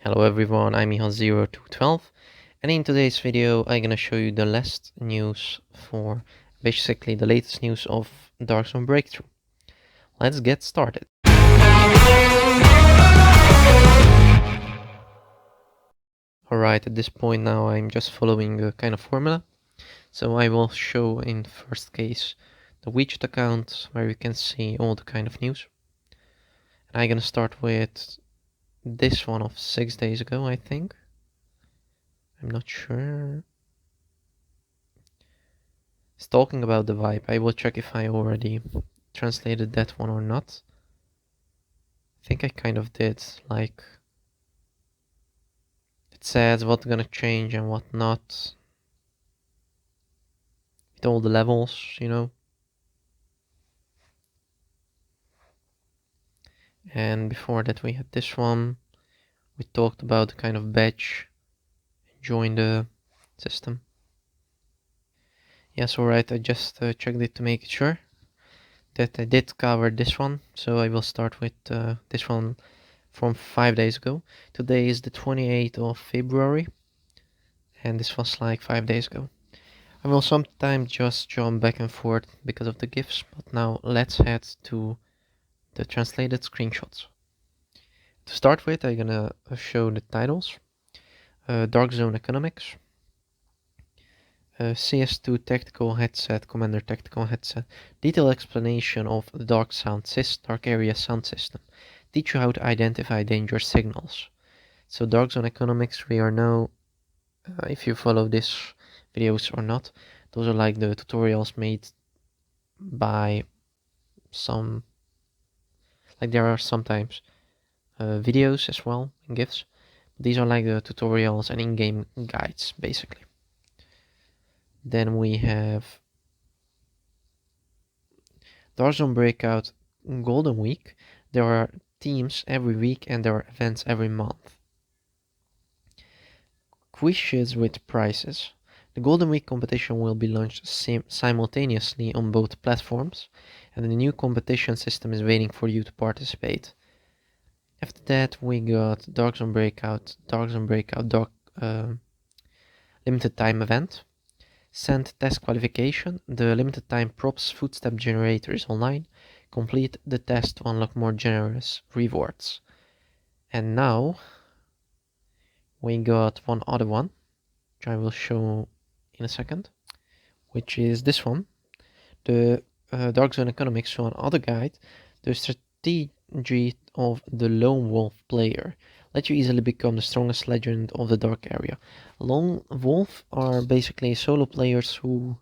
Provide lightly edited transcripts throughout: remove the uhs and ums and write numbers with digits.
Hello everyone, I'm Ihan0212, and in today's video I'm gonna show you the last news for basically the latest news of DarkzoneBreaktrough. Let's get started. Alright, at this point now I'm just following a kind of formula. So I will show in first case the wechat account where you can see all the kind of news. And I'm gonna start with this one of 6 days ago, I think. I'm not sure. It's talking about the vibe. I will check if I already translated that one or not. I think I kind of did. Like, it says what's gonna change and what not. With all the levels, you know. And before that we had this one. We talked about the kind of badge. Join the system. Yes, alright, I just checked it to make sure that I did cover this one. So I will start with this one from 5 days ago. Today is the 28th of February. And this was like 5 days ago. I will sometimes just jump back and forth because of the GIFs, but now let's head to the translated screenshots. To start with, I'm gonna show the titles. Dark Zone Economics, CS2 Tactical Headset, Commander Tactical Headset, detailed explanation of the Dark Area Sound System, teach you how to identify danger signals. So Dark Zone Economics, we are now, if you follow this videos or not, those are like the tutorials made by some, like there are sometimes videos as well and GIFs. These are like the tutorials and in-game guides basically. Then we have DarkzoneBreakout Golden Week. There are teams every week and there are events every month. Quizzes with prizes. The Golden Week competition will be launched simultaneously on both platforms, and the new competition system is waiting for you to participate. After that, we got DarkzoneBreakout limited time event. Send test qualification. The limited time props footstep generator is online. Complete the test to unlock more generous rewards. And now we got one other one, which I will show in a second, which is this one, the Dark Zone Economics, so another guide, the strategy of the lone wolf player. Let you easily become the strongest legend of the dark area. Lone wolf are basically solo players who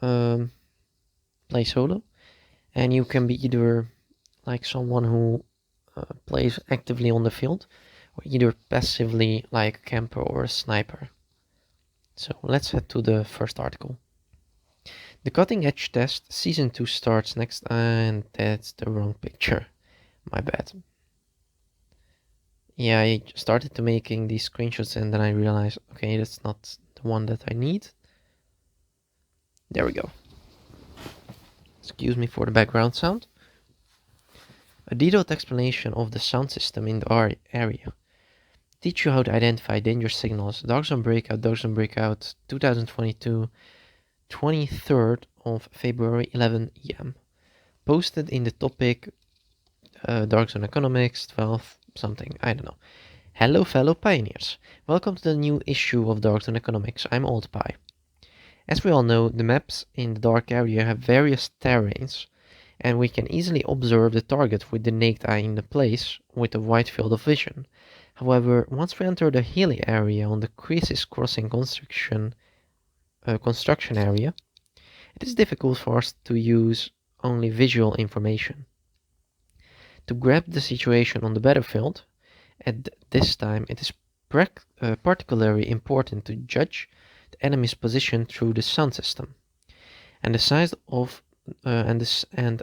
play solo, and you can be either like someone who plays actively on the field, or either passively like a camper or a sniper. So let's head to the first article. The Cutting Edge test season 2 starts next, and that's the wrong picture. My bad. Yeah, I started to making these screenshots and then I realized, okay, that's not the one that I need. There we go. Excuse me for the background sound. A detailed explanation of the sound system in the area. Teach you how to identify danger signals. DarkzoneBreakout 2022, 23rd of February, 11 AM. Posted in the topic Dark Zone Economics 12 something, I don't know. Hello fellow pioneers. Welcome to the new issue of Dark Zone Economics. I'm Old Pie. As we all know, the maps in the dark area have various terrains, and we can easily observe the target with the naked eye in the place with a wide field of vision. However, once we enter the hilly area on the Crisis Crossing construction area, it is difficult for us to use only visual information. To grab the situation on the battlefield, at this time it is particularly important to judge the enemy's position through the sound system and the size of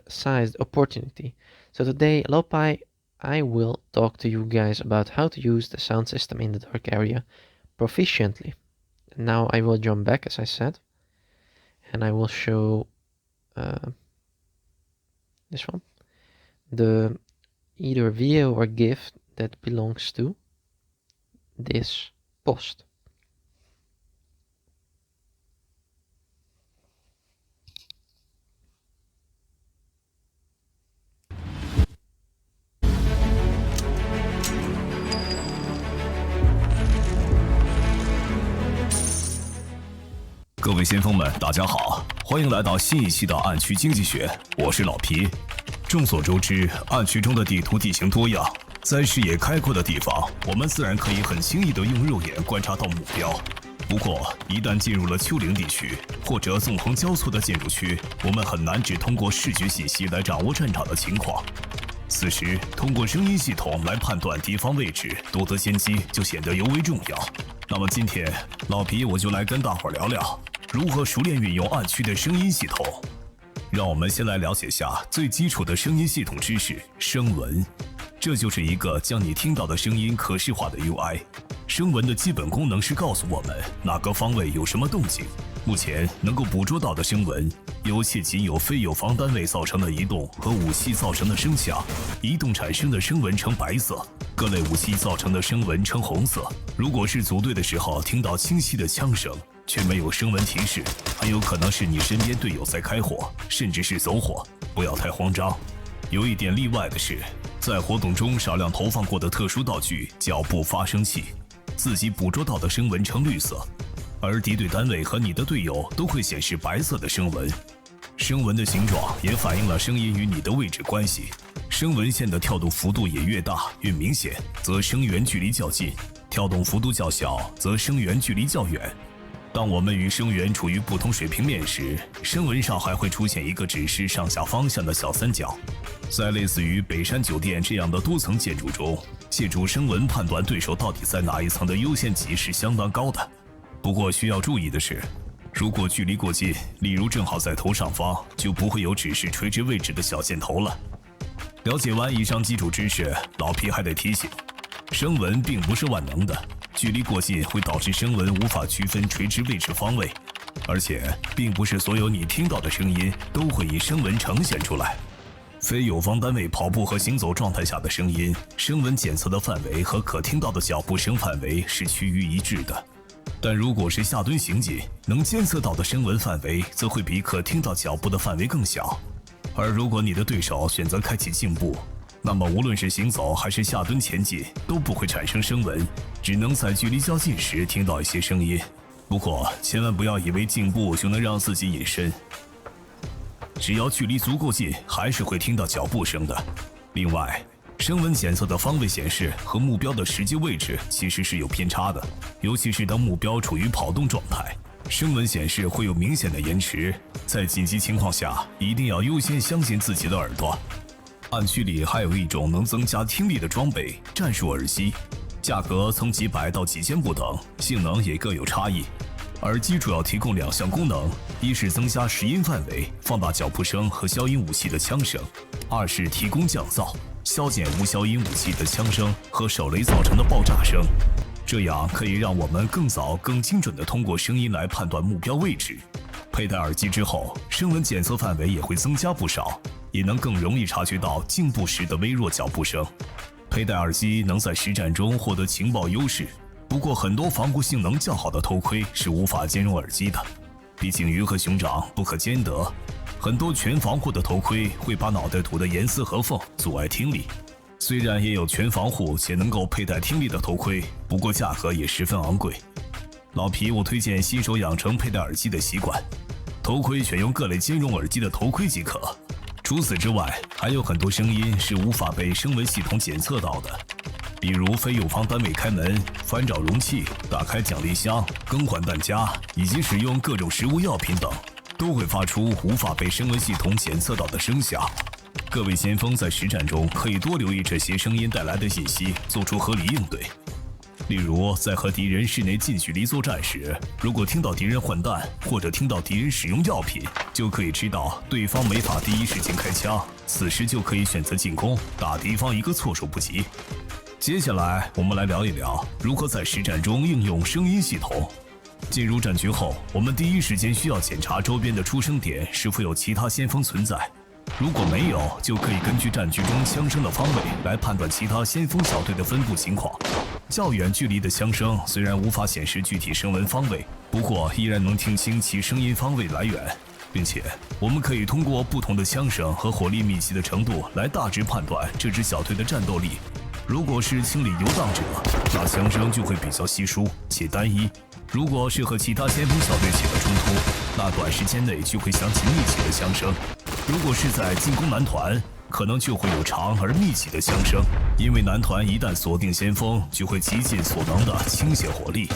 sized opportunity. So today, Lopai, I will talk to you guys about how to use the sound system in the dark area proficiently. Now I will jump back, as I said, and I will show this one, the either video or GIF that belongs to this post.各位先锋们，大家好，欢迎来到新一期的暗区经济学，我是老皮。众所周知，暗区中的地图地形多样，在视野开阔的地方，我们自然可以很轻易地用肉眼观察到目标。不过，一旦进入了丘陵地区或者纵横交错的建筑区，我们很难只通过视觉信息来掌握战场的情况。此时，通过声音系统来判断敌方位置，夺得先机就显得尤为重要。那么今天，老皮我就来跟大伙聊聊如何熟练运用暗区的声音系统。让我们先来了解下最基础的声音系统知识——声纹。这就是一个将你听到的声音可视化的 UI。声纹的基本功能是告诉我们哪个方位有什么动静。目前能够捕捉到的声纹，由且仅有非有防单位造成的移动和武器造成的声响。移动产生的声纹呈白色，各类武器造成的声纹呈红色。如果是组队的时候听到清晰的枪声，却没有声纹提示，很有可能是你身边队友在开火，甚至是走火，不要太慌张。有一点例外的是，在活动中少量投放过的特殊道具脚步发声器，自己捕捉到的声纹呈绿色，而敌对单位和你的队友都会显示白色的声纹。声纹的形状也反映了声音与你的位置关系，声纹线的跳动幅度也越大越明显，则声源距离较近；跳动幅度较小，则声源距离较远。当我们与声源处于不同水平面时，声纹上还会出现一个指示上下方向的小三角。在类似于北山酒店这样的多层建筑中，借助声纹判断对手到底在哪一层的优先级是相当高的。不过需要注意的是，如果距离过近，例如正好在头上方，就不会有指示垂直位置的小箭头了。了解完以上基础知识，老皮还得提醒，声纹并不是万能的，距离过近会导致声纹无法区分垂直位置方位，而且并不是所有你听到的声音都会以声纹呈现出来。非友方单位跑步和行走状态下的声音，声纹检测的范围和可听到的脚步声范围是趋于一致的。但如果是下蹲行进，能监测到的声纹范围则会比可听到脚步的范围更小。而如果你的对手选择开启竞步，那么无论是行走还是下蹲前进都不会产生声纹，只能在距离较近时听到一些声音。不过千万不要以为竞步就能让自己隐身，只要距离足够近，还是会听到脚步声的。另外，声纹检测的方位显示和目标的实际位置其实是有偏差的，尤其是当目标处于跑动状态，声纹显示会有明显的延迟。在紧急情况下，一定要优先相信自己的耳朵。暗区里还有一种能增加听力的装备——战术耳机，价格从几百到几千不等，性能也各有差异。耳机主要提供两项功能：一是增加拾音范围，放大脚步声和消音武器的枪声；二是提供降噪，消减无消音武器的枪声和手雷造成的爆炸声。这样可以让我们更早、更精准地通过声音来判断目标位置。佩戴耳机之后，声纹检测范围也会增加不少，也能更容易察觉到竞步时的微弱脚步声。佩戴耳机能在实战中获得情报优势。不过，很多防护性能较好的头盔是无法兼容耳机的，毕竟鱼和熊掌不可兼得。很多全防护的头盔会把脑袋堵得严丝合缝，阻碍听力。虽然也有全防护且能够佩戴听力的头盔，不过价格也十分昂贵。老皮，我推荐新手养成佩戴耳机的习惯，头盔选用各类兼容耳机的头盔即可。除此之外，还有很多声音是无法被声纹系统检测到的。比如非友方单位开门、翻找容器、打开奖励箱、更换弹夹，以及使用各种食物药品等，都会发出无法被声纹系统检测到的声响。各位先锋在实战中可以多留意这些声音带来的信息，做出合理应对。例如，在和敌人室内近距离作战时，如果听到敌人换弹，或者听到敌人使用药品，就可以知道对方没法第一时间开枪，此时就可以选择进攻，打敌方一个措手不及。接下来，我们来聊一聊如何在实战中应用声音系统。进入战局后，我们第一时间需要检查周边的出声点是否有其他先锋存在。如果没有，就可以根据战局中枪声的方位来判断其他先锋小队的分布情况。较远距离的枪声虽然无法显示具体声纹方位，不过依然能听清其声音方位来源，并且我们可以通过不同的枪声和火力密集的程度来大致判断这支小队的战斗力。如果是清理游荡者，那枪声就会比较稀疏且单一；如果是和其他先锋小队起了冲突，那短时间内就会响起密集的枪声。如果是在进攻男团，可能就会有长而密集的枪声，因为男团一旦锁定先锋，就会极尽所能的倾泻火力。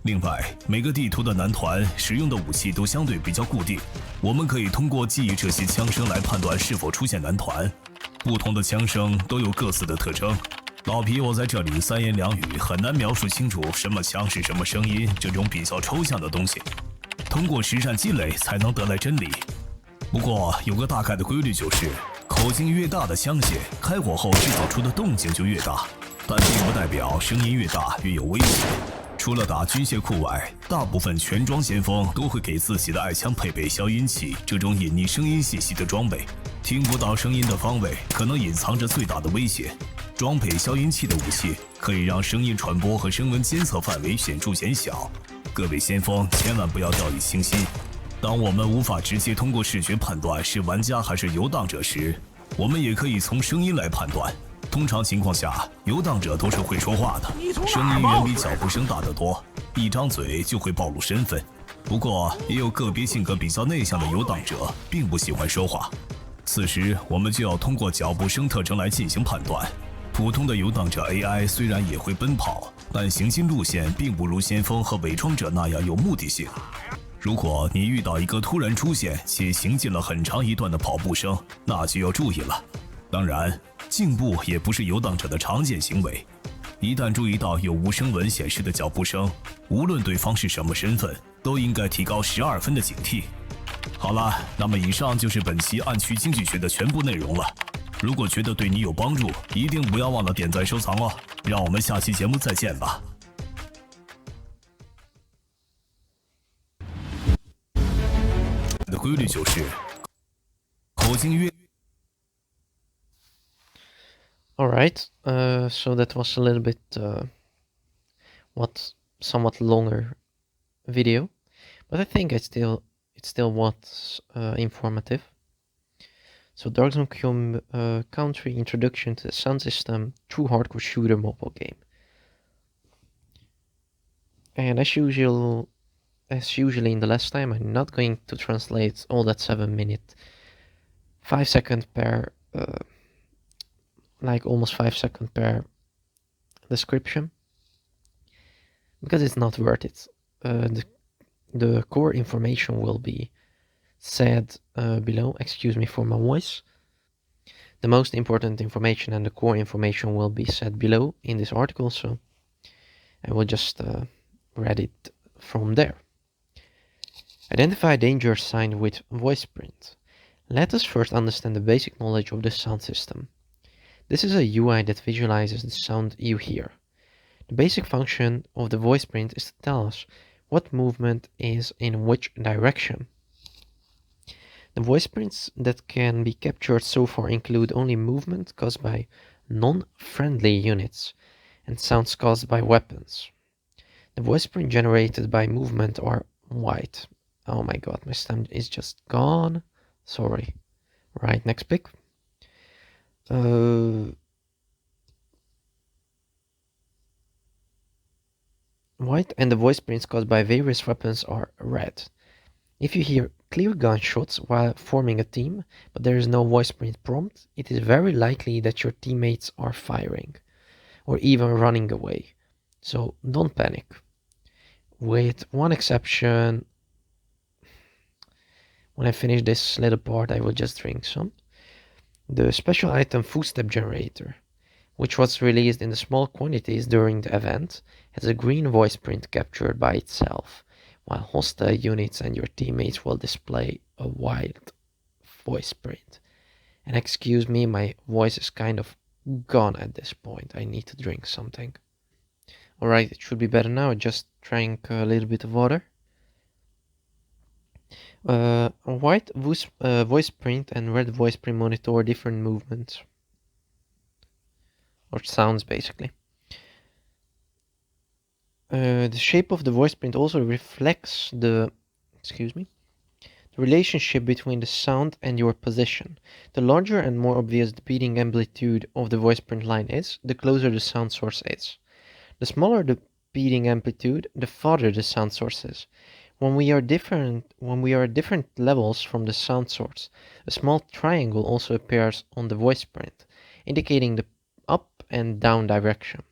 另外，每个地图的男团使用的武器都相对比较固定，我们可以通过记忆这些枪声来判断是否出现男团。不同的枪声都有各自的特征。老皮，我在这里三言两语很难描述清楚什么枪是什么声音这种比较抽象的东西，通过实战积累才能得来真理。不过有个大概的规律就是，口径越大的枪械，开火后制造出的动静就越大，但并不代表声音越大越有威胁。除了打军械库外，大部分全装先锋都会给自己的爱枪配备消音器这种隐匿声音信息的装备。听不到声音的方位可能隐藏着最大的威胁。装配消音器的武器可以让声音传播和声纹监测范围显著减小。各位先锋千万不要掉以轻心。当我们无法直接通过视觉判断是玩家还是游荡者时，我们也可以从声音来判断。通常情况下，游荡者都是会说话的，声音远比脚步声大得多，一张嘴就会暴露身份。不过，也有个别性格比较内向的游荡者，并不喜欢说话。此时，我们就要通过脚步声特征来进行判断。普通的游荡者 AI 虽然也会奔跑，但行进路线并不如先锋和伪装者那样有目的性。如果你遇到一个突然出现且行进了很长一段的跑步声，那就要注意了。当然，竞步也不是游荡者的常见行为。一旦注意到有无声纹显示的脚步声，无论对方是什么身份，都应该提高12分的警惕。好了，那么以上就是本期暗区经济学的全部内容了。如果觉得对你有帮助，一定不要忘了点赞收藏哦。让我们下期节目再见吧。的规律就是口径越 Alright, so that was a little bit somewhat longer video, but I think it still was informative. So Dark Zone Country Introduction to the Sound System True Hardcore Shooter mobile game. And as usually in the last time, I'm not going to translate all that 7-minute 5-second per like almost 5-second per description, because it's not worth it. The core information will be said below. Excuse me for my voice. The most important information and the core information will be said below in this article, so I will just read it from there. Identify danger sign with voice print. Let us first understand the basic knowledge of the sound system. This is a UI that visualizes the sound you hear. The basic function of the voice print is to tell us what movement is in which direction. The voice prints that can be captured so far include only movement caused by non-friendly units and sounds caused by weapons. The voice print generated by movement are white. Oh my god, my stem is just gone. Sorry. Right, next pick. White, and the voice prints caused by various weapons are red. If you hear clear gunshots while forming a team, but there is no voice print prompt, it is very likely that your teammates are firing, or even running away. So don't panic. With one exception, when I finish this little part, I will just drink some. The special item Footstep Generator, which was released in small quantities during the event, has a green voice print captured by itself, while hostile units and your teammates will display a white voice print. And excuse me, my voice is kind of gone at this point. I need to drink something. Alright, it should be better now. I just drank a little bit of water. A white voice print and red voice print monitor different movements. Or sounds, basically. the shape of the voice print also reflects the relationship between the sound and your position. The larger and more obvious the beating amplitude of the voice print line is, the closer the sound source is. The smaller the beating amplitude, the farther the sound source is. When we are at different levels from the sound source, a small triangle also appears on the voice print, indicating the up and down direction.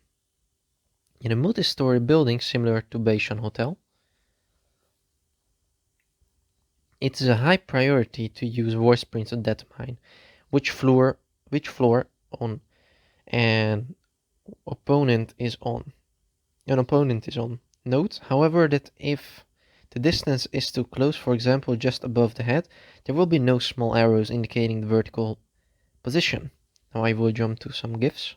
In a multi-story building similar to Bayesian Hotel, it is a high priority to use voice prints to determine which floor on an opponent is on. Note, however, that if the distance is too close, for example just above the head, there will be no small arrows indicating the vertical position. Now I will jump to some GIFs,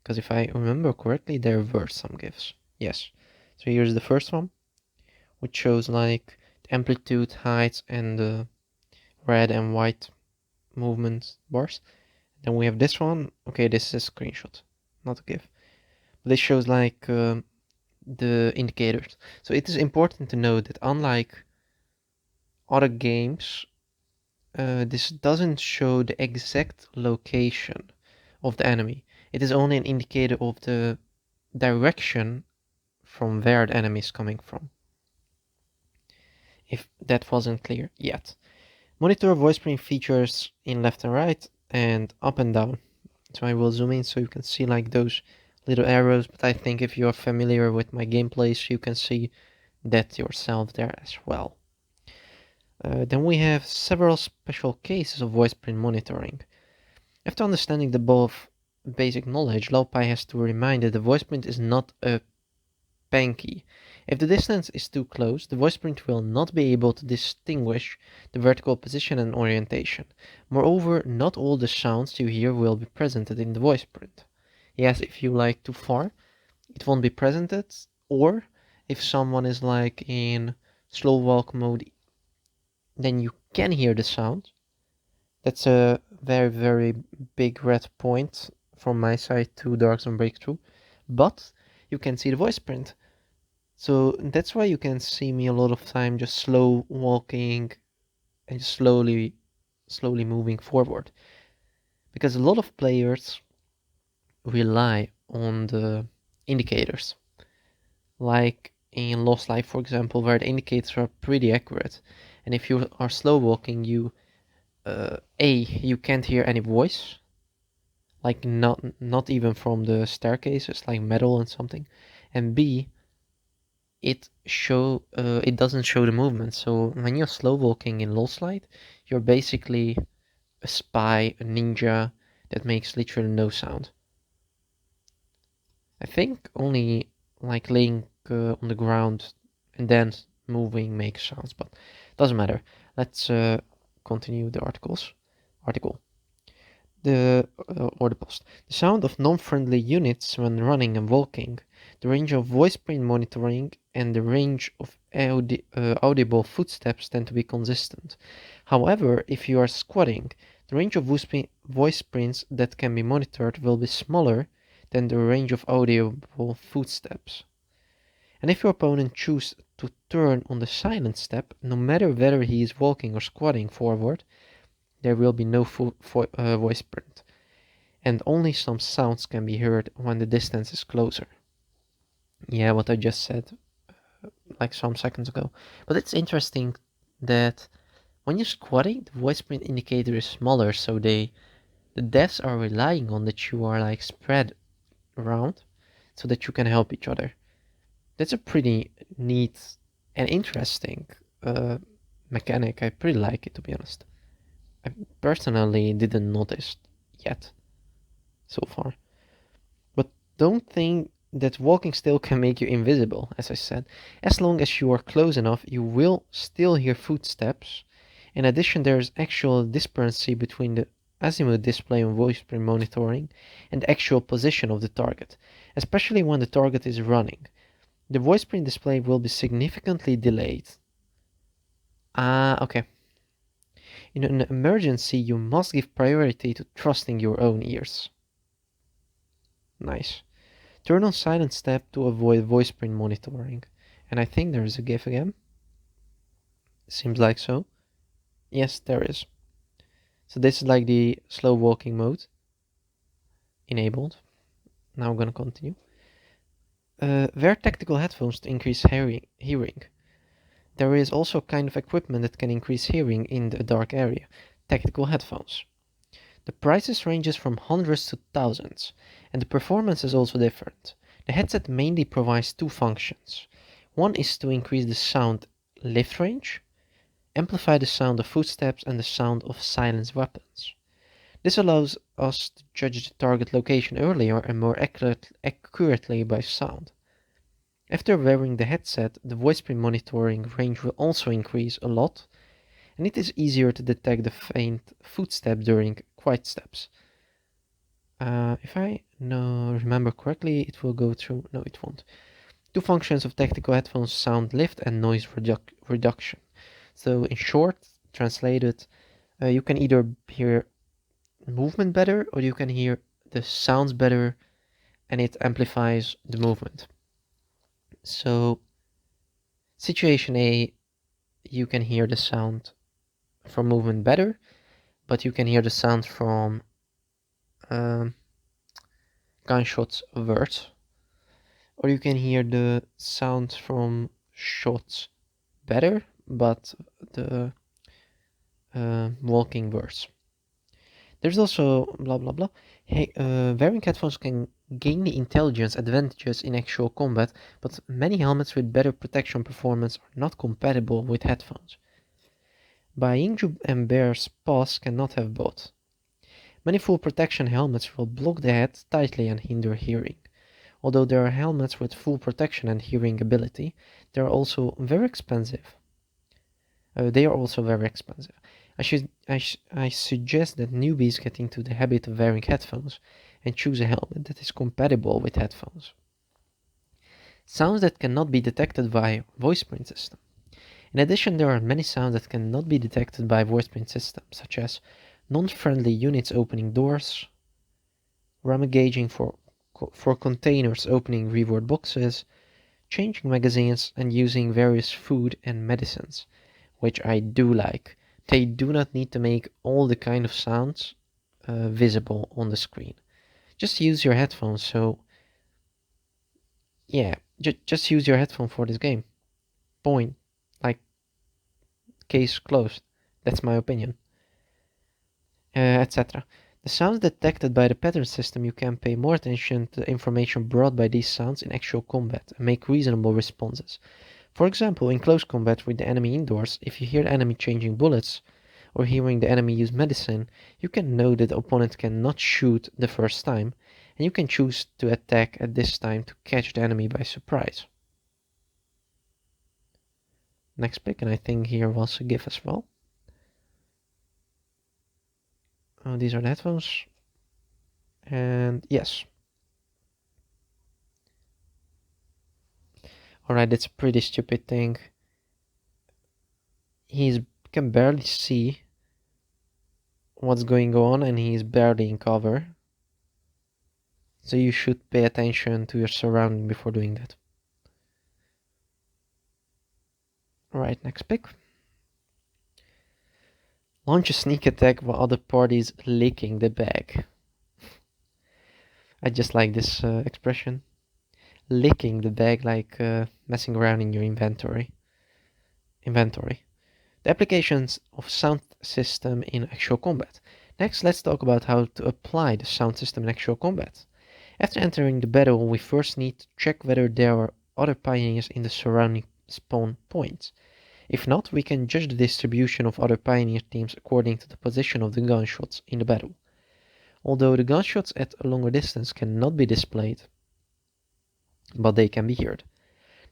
because if I remember correctly, there were some GIFs. Yes. So here's the first one, which shows like the amplitude, height, and the red and white movement bars. Then we have this one. Okay, this is a screenshot, not a GIF. But this shows like the indicators. So it is important to note that unlike other games, this doesn't show the exact location of the enemy. It is only an indicator of the direction from where the enemy is coming from. If that wasn't clear yet. Monitor voice print features in left and right and up and down. So I will zoom in so you can see like those little arrows, but I think if you're familiar with my gameplays, you can see that yourself there as well. Then we have several special cases of voice print monitoring. After understanding the above basic knowledge, Laupai has to remind that the voice print is not a panky. If the distance is too close, the voice print will not be able to distinguish the vertical position and orientation. Moreover, not all the sounds you hear will be presented in the voice print. Yes, if you like too far, it won't be presented, or if someone is like in slow walk mode, then you can hear the sound. That's a very, very big red point from my side to DarkzoneBreaktrough, but you can see the voice print. So that's why you can see me a lot of time just slow walking and slowly moving forward. Because a lot of players rely on the indicators. Like in Lost Life, for example, where the indicators are pretty accurate. And if you are slow walking, you can't hear any voice. Like not even from the staircases, like metal and something. And B, it doesn't show the movement. So when you're slow walking in Lost Light, you're basically a spy, a ninja that makes literally no sound. I think only like laying on the ground and then moving makes sounds, but doesn't matter. Let's continue the article. The post. The sound of non-friendly units when running and walking, the range of voice print monitoring, and the range of audible footsteps tend to be consistent. However, if you are squatting, the range of voice prints that can be monitored will be smaller than the range of audible footsteps. And if your opponent chooses to turn on the silent step, no matter whether he is walking or squatting forward, there will be no voice print, and only some sounds can be heard when the distance is closer. Yeah, what I just said like some seconds ago. But it's interesting that when you're squatting, the voice print indicator is smaller, so the devs are relying on that you are like spread around so that you can help each other. That's a pretty neat and interesting mechanic. I pretty like it, to be honest. I personally didn't notice yet so far. But don't think that walking still can make you invisible, as I said. As long as you are close enough, you will still hear footsteps. In addition, there is actual discrepancy between the azimuth display on voice print monitoring and the actual position of the target, especially when the target is running. The voice print display will be significantly delayed. Okay. In an emergency, you must give priority to trusting your own ears. Nice. Turn on silent step to avoid voice print monitoring. And I think there is a GIF again. Seems like so. Yes, there is. So this is like the slow walking mode. Enabled. Now I'm gonna continue. Wear tactical headphones to increase hearing. There is also a kind of equipment that can increase hearing in the dark area. Tactical headphones. The prices ranges from hundreds to thousands, and the performance is also different. The headset mainly provides two functions. One is to increase the sound lift range, amplify the sound of footsteps and the sound of silenced weapons. This allows us to judge the target location earlier and more accurately by sound. After wearing the headset, the voice print monitoring range will also increase a lot, and it is easier to detect the faint footstep during quiet steps. If I remember correctly, it will go through. No, it won't. Two functions of tactical headphones: sound lift and noise reduction. So in short, translated, you can either hear movement better or you can hear the sounds better, and it amplifies the movement. So situation A, you can hear the sound from movement better, but you can hear the sound from gunshots worse, or you can hear the sound from shots better, but the walking worse. There's also blah blah blah. Hey, wearing headphones can gain the intelligence advantages in actual combat, but many helmets with better protection performance are not compatible with headphones. Bainju and Bear's Paws cannot have both. Many full protection helmets will block the head tightly and hinder hearing. Although there are helmets with full protection and hearing ability, they are also very expensive. I suggest that newbies get into the habit of wearing headphones and choose a helmet that is compatible with headphones. Sounds that cannot be detected by voice print system. In addition, there are many sounds that cannot be detected by voice print system, such as non-friendly units opening doors, rummaging for containers opening reward boxes, changing magazines, and using various food and medicines, which I do like. They do not need to make all the kind of sounds visible on the screen. Just use your headphones. So yeah, just use your headphone for this game. Point. Like, case closed. That's my opinion. Etc. The sounds detected by the pattern system, you can pay more attention to the information brought by these sounds in actual combat and make reasonable responses. For example, in close combat with the enemy indoors, if you hear the enemy changing bullets or hearing the enemy use medicine, you can know that the opponent cannot shoot the first time, and you can choose to attack at this time to catch the enemy by surprise. Next pick, and I think here was a GIF as well. Oh, these are the headphones. And yes. Alright, that's a pretty stupid thing. He can barely see what's going on and he's barely in cover. So you should pay attention to your surrounding before doing that. Alright, next pick. Launch a sneak attack while other parties licking the bag. I just like this expression. Licking the bag, like messing around in your inventory. The applications of sound system in actual combat. Next, let's talk about how to apply the sound system in actual combat. After entering the battle, we first need to check whether there are other pioneers in the surrounding spawn points. If not, we can judge the distribution of other pioneer teams according to the position of the gunshots in the battle. Although the gunshots at a longer distance cannot be displayed, but they can be heard.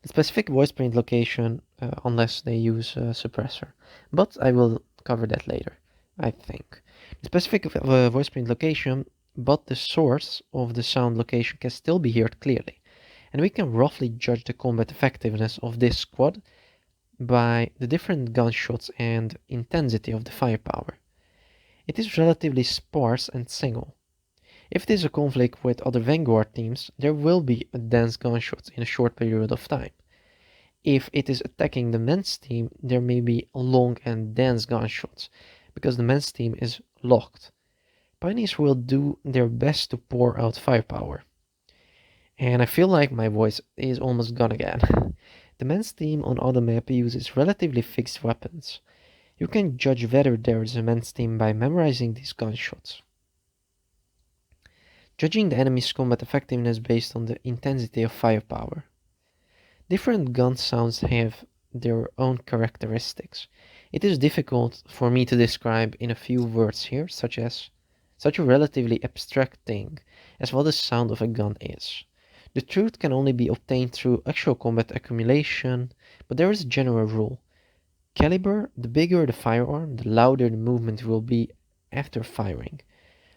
The specific voice print location, unless they use a suppressor, but I will cover that later, I think. The specific voice print location, but the source of the sound location can still be heard clearly, and we can roughly judge the combat effectiveness of this squad by the different gunshots and intensity of the firepower. It is relatively sparse and single. If it is a conflict with other Vanguard teams, there will be dense gunshots in a short period of time. If it is attacking the men's team, there may be long and dense gunshots, because the men's team is locked. Pioneers will do their best to pour out firepower. And I feel like my voice is almost gone again. The men's team on other map uses relatively fixed weapons. You can judge whether there is a men's team by memorizing these gunshots. Judging the enemy's combat effectiveness based on the intensity of firepower. Different gun sounds have their own characteristics. It is difficult for me to describe in a few words here, such a relatively abstract thing as what the sound of a gun is. The truth can only be obtained through actual combat accumulation, but there is a general rule. Caliber, the bigger the firearm, the louder the movement will be after firing.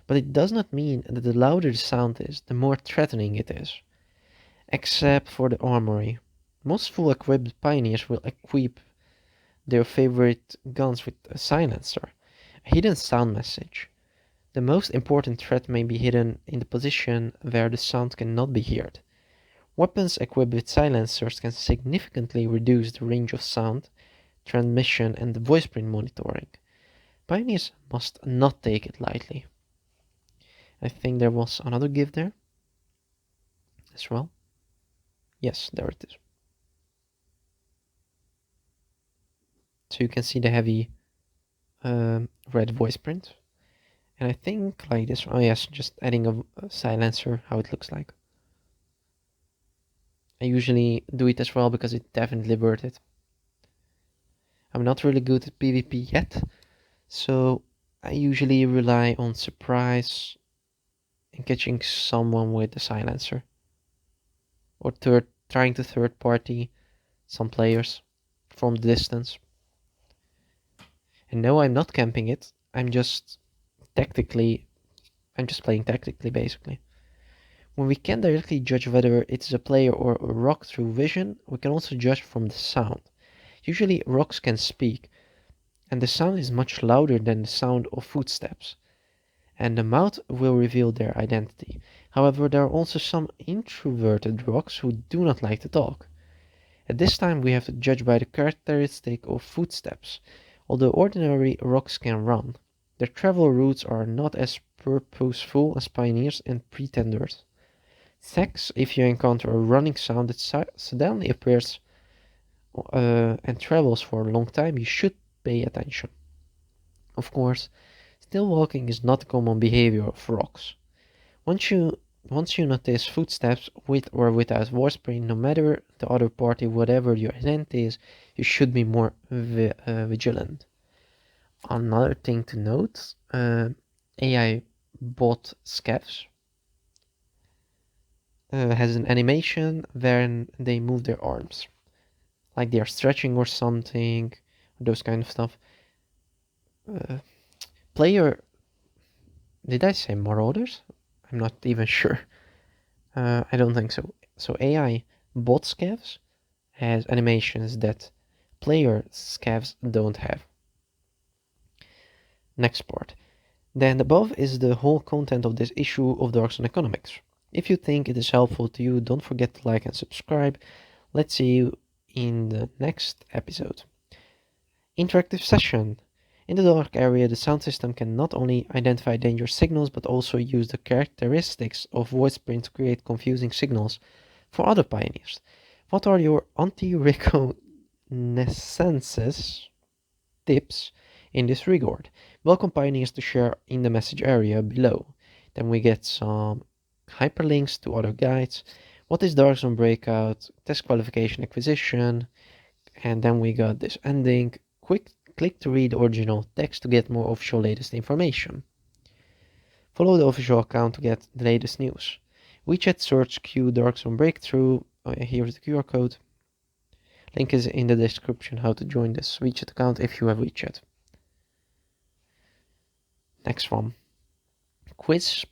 But it does not mean that the louder the sound is, the more threatening it is. Except for the armory. Most full-equipped pioneers will equip their favorite guns with a silencer, a hidden sound message. The most important threat may be hidden in the position where the sound cannot be heard. Weapons equipped with silencers can significantly reduce the range of sound transmission and the voice print monitoring. Pioneers must not take it lightly. I think there was another GIF there as well. Yes, there it is. So you can see the heavy red voice print. And I think like this, oh yes, just adding a silencer, how it looks like. I usually do it as well because it definitely worth it. I'm not really good at PvP yet, so I usually rely on surprise and catching someone with a silencer. Or trying to third party some players from the distance. And no, I'm not camping it, I'm just playing tactically basically. When we can't directly judge whether it's a player or a rock through vision, we can also judge from the sound. Usually rocks can speak, and the sound is much louder than the sound of footsteps, and the mouth will reveal their identity. However, there are also some introverted rocks who do not like to talk. At this time we have to judge by the characteristic of footsteps. Although ordinary rocks can run, their travel routes are not as purposeful as pioneers and pretenders. Sex, if you encounter a running sound that suddenly appears and travels for a long time, you should pay attention. Of course, still walking is not common behavior of rocks. Once you notice footsteps with or without voice print, no matter the other party, whatever your identity is, you should be more vigilant. Another thing to note, AI bot scavs has an animation where they move their arms, like they are stretching or something, those kind of stuff. Player, did I say marauders? I'm not even sure. I don't think so. So AI bot scavs has animations that player scavs don't have. Next part. Then above is the whole content of this issue of Dark Zone Economics. If you think it is helpful to you, don't forget to like and subscribe. Let's see you in the next episode. Interactive session. In the dark area, the sound system can not only identify dangerous signals, but also use the characteristics of voice print to create confusing signals for other pioneers. What are your anti-reconnaissance tips in this regard? Welcome pioneers to share in the message area below. Then we get some hyperlinks to other guides. What is DarkzoneBreaktrough? Test qualification acquisition. And then we got this ending. Click to read the original text to get more official latest information. Follow the official account to get the latest news. WeChat search Q DarkzoneBreaktrough. Here's the QR code. Link is in the description how to join this WeChat account if you have WeChat. Next one. Quiz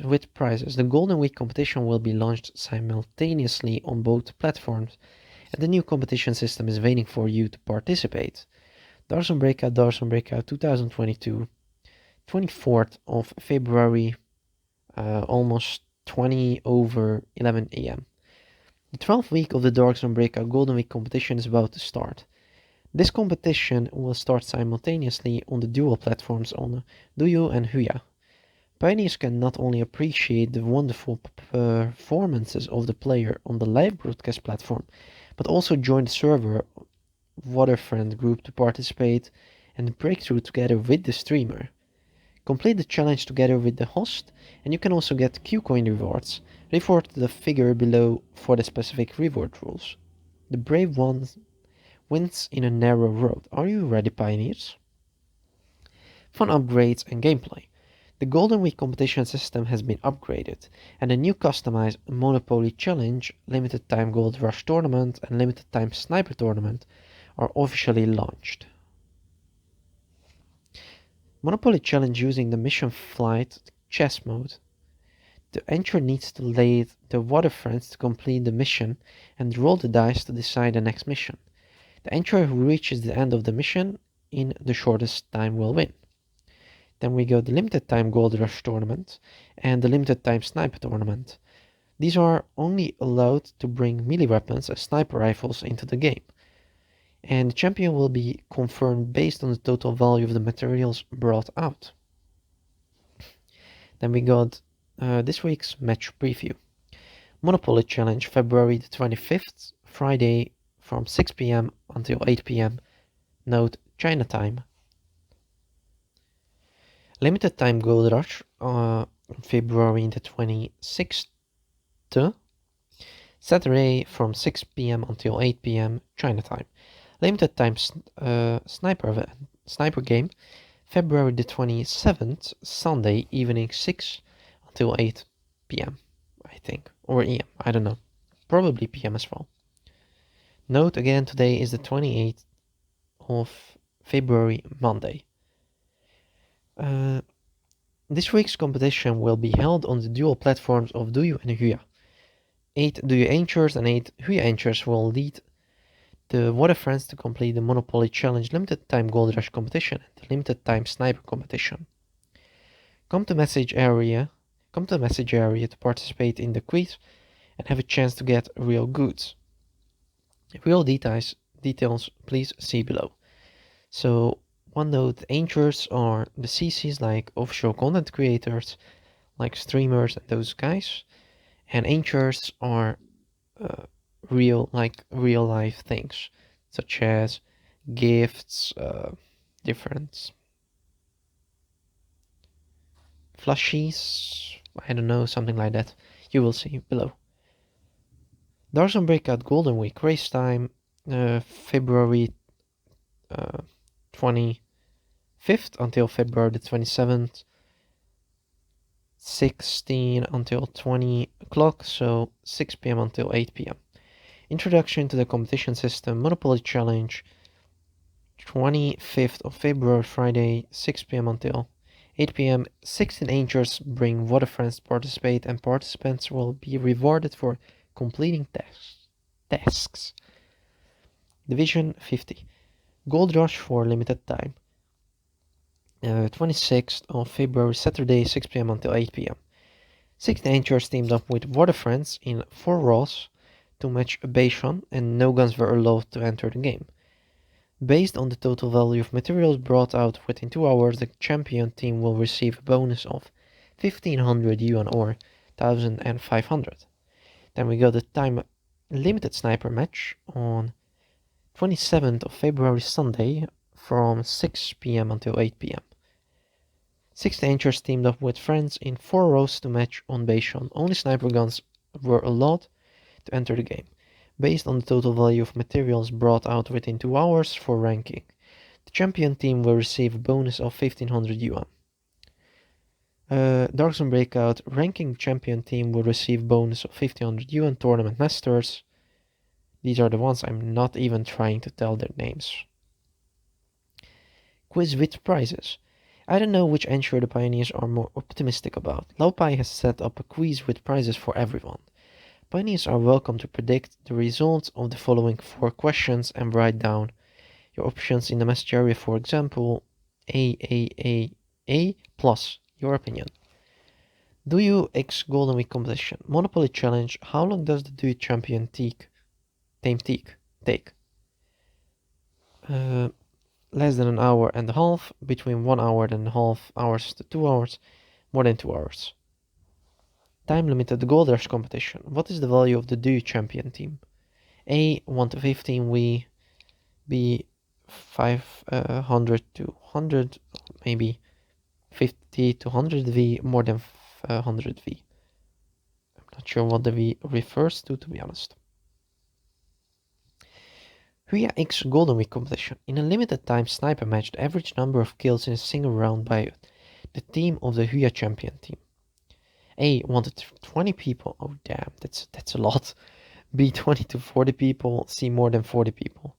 with prizes. The Golden Week competition will be launched simultaneously on both platforms, and the new competition system is waiting for you to participate. DarkzoneBreakout 2022, 24th of February almost 20 over 11 a.m. The 12th week of the DarkzoneBreaktrough Golden Week competition is about to start. This competition will start simultaneously on the dual platforms on Duyu and Huya. Pioneers can not only appreciate the wonderful performances of the player on the live broadcast platform, but also join the server Waterfront group to participate and break through together with the streamer. Complete the challenge together with the host, and you can also get Qcoin rewards. Refer to the figure below for the specific reward rules. The brave one wins in a narrow road. Are you ready, Pioneers? Fun upgrades and gameplay. The Golden Week competition system has been upgraded, and a new customized Monopoly Challenge, Limited Time Gold Rush Tournament, and Limited Time Sniper Tournament are officially launched. Monopoly Challenge using the Mission Flight chess mode. The entry needs to lead the Waterfronts to complete the mission and roll the dice to decide the next mission. The entry who reaches the end of the mission in the shortest time will win. Then we go the Limited Time Gold Rush Tournament and the Limited Time Sniper Tournament. These are only allowed to bring melee weapons as sniper rifles into the game. And the champion will be confirmed based on the total value of the materials brought out. Then we got this week's match preview. Monopoly Challenge, February the 25th, Friday from 6 p.m. until 8 p.m. Note, China time. Limited Time Gold Rush on February the 26th, Saturday from 6 p.m. until 8 p.m. China time. Limited Time Sniper Game, February the 27th, Sunday evening 6 until 8 p.m. I think, or AM, I don't know, probably PM as well. Note again, today is the 28th of February, Monday. This week's competition will be held on the dual platforms of Duyu and Huya. 8 Duyu Anchors and 8 Huya Anchors will lead the Waterfronts to complete the Monopoly Challenge Limited Time Gold Rush competition and the Limited Time Sniper competition. Come to the message area to participate in the quiz and have a chance to get real goods. Real details please see below. So one note, anchors are the CCs like official content creators, like streamers and those guys, and anchors are real life things, such as gifts, different flushies, I don't know, something like that. You will see below. DarkzoneBreaktrough Golden Week race time, February 25th until February the 27th, 16 until 20 o'clock, so 6 p.m. until 8 p.m. Introduction to the competition system, Monopoly Challenge, 25th of February, Friday, 6 p.m. until 8 p.m. 16 anchors bring Waterfronts to participate, and participants will be rewarded for completing tasks. Division 50. Gold Rush for limited time. 26th of February, Saturday, 6 p.m. until 8 p.m. 16 anchors teamed up with Waterfronts in 4 rows to match a Bayshon, and no guns were allowed to enter the game. Based on the total value of materials brought out within 2 hours, the champion team will receive a bonus of 1500 yuan or 1500. Then we got the time limited sniper match on 27th of February, Sunday, from 6 p.m. until 8 p.m. 6 anchors teamed up with friends in 4 rows to match on Bayshon. Only sniper guns were allowed to enter the game, based on the total value of materials brought out within 2 hours for ranking. The champion team will receive a bonus of 1500 yuan. DarkzoneBreaktrough ranking champion team will receive bonus of 1500 yuan. Tournament masters, these are the ones I'm not even trying to tell their names. Quiz with prizes. I don't know which entry the Pioneers are more optimistic about. Laupai has set up a quiz with prizes for everyone. Pioneers are welcome to predict the results of the following 4 questions and write down your options in the message area, for example, A plus your opinion. Do you X Golden Week competition? Monopoly challenge. How long does the Do You champion take? Take? Less than an hour and a half, between 1 hour and a half hours to 2 hours, more than 2 hours. Time limited Gold Rush competition. What is the value of the Do You champion team? A 1 to 15 V, B 500 to 100, maybe 50 to 100 V, more than 100 V. I'm not sure what the V refers to be honest. Huya X Golden Week competition. In a limited time sniper match, the average number of kills in a single round by the team of the Huya champion team. A 1 to 20 people. Oh damn, that's a lot. B 20 to 40 people. C more than 40 people.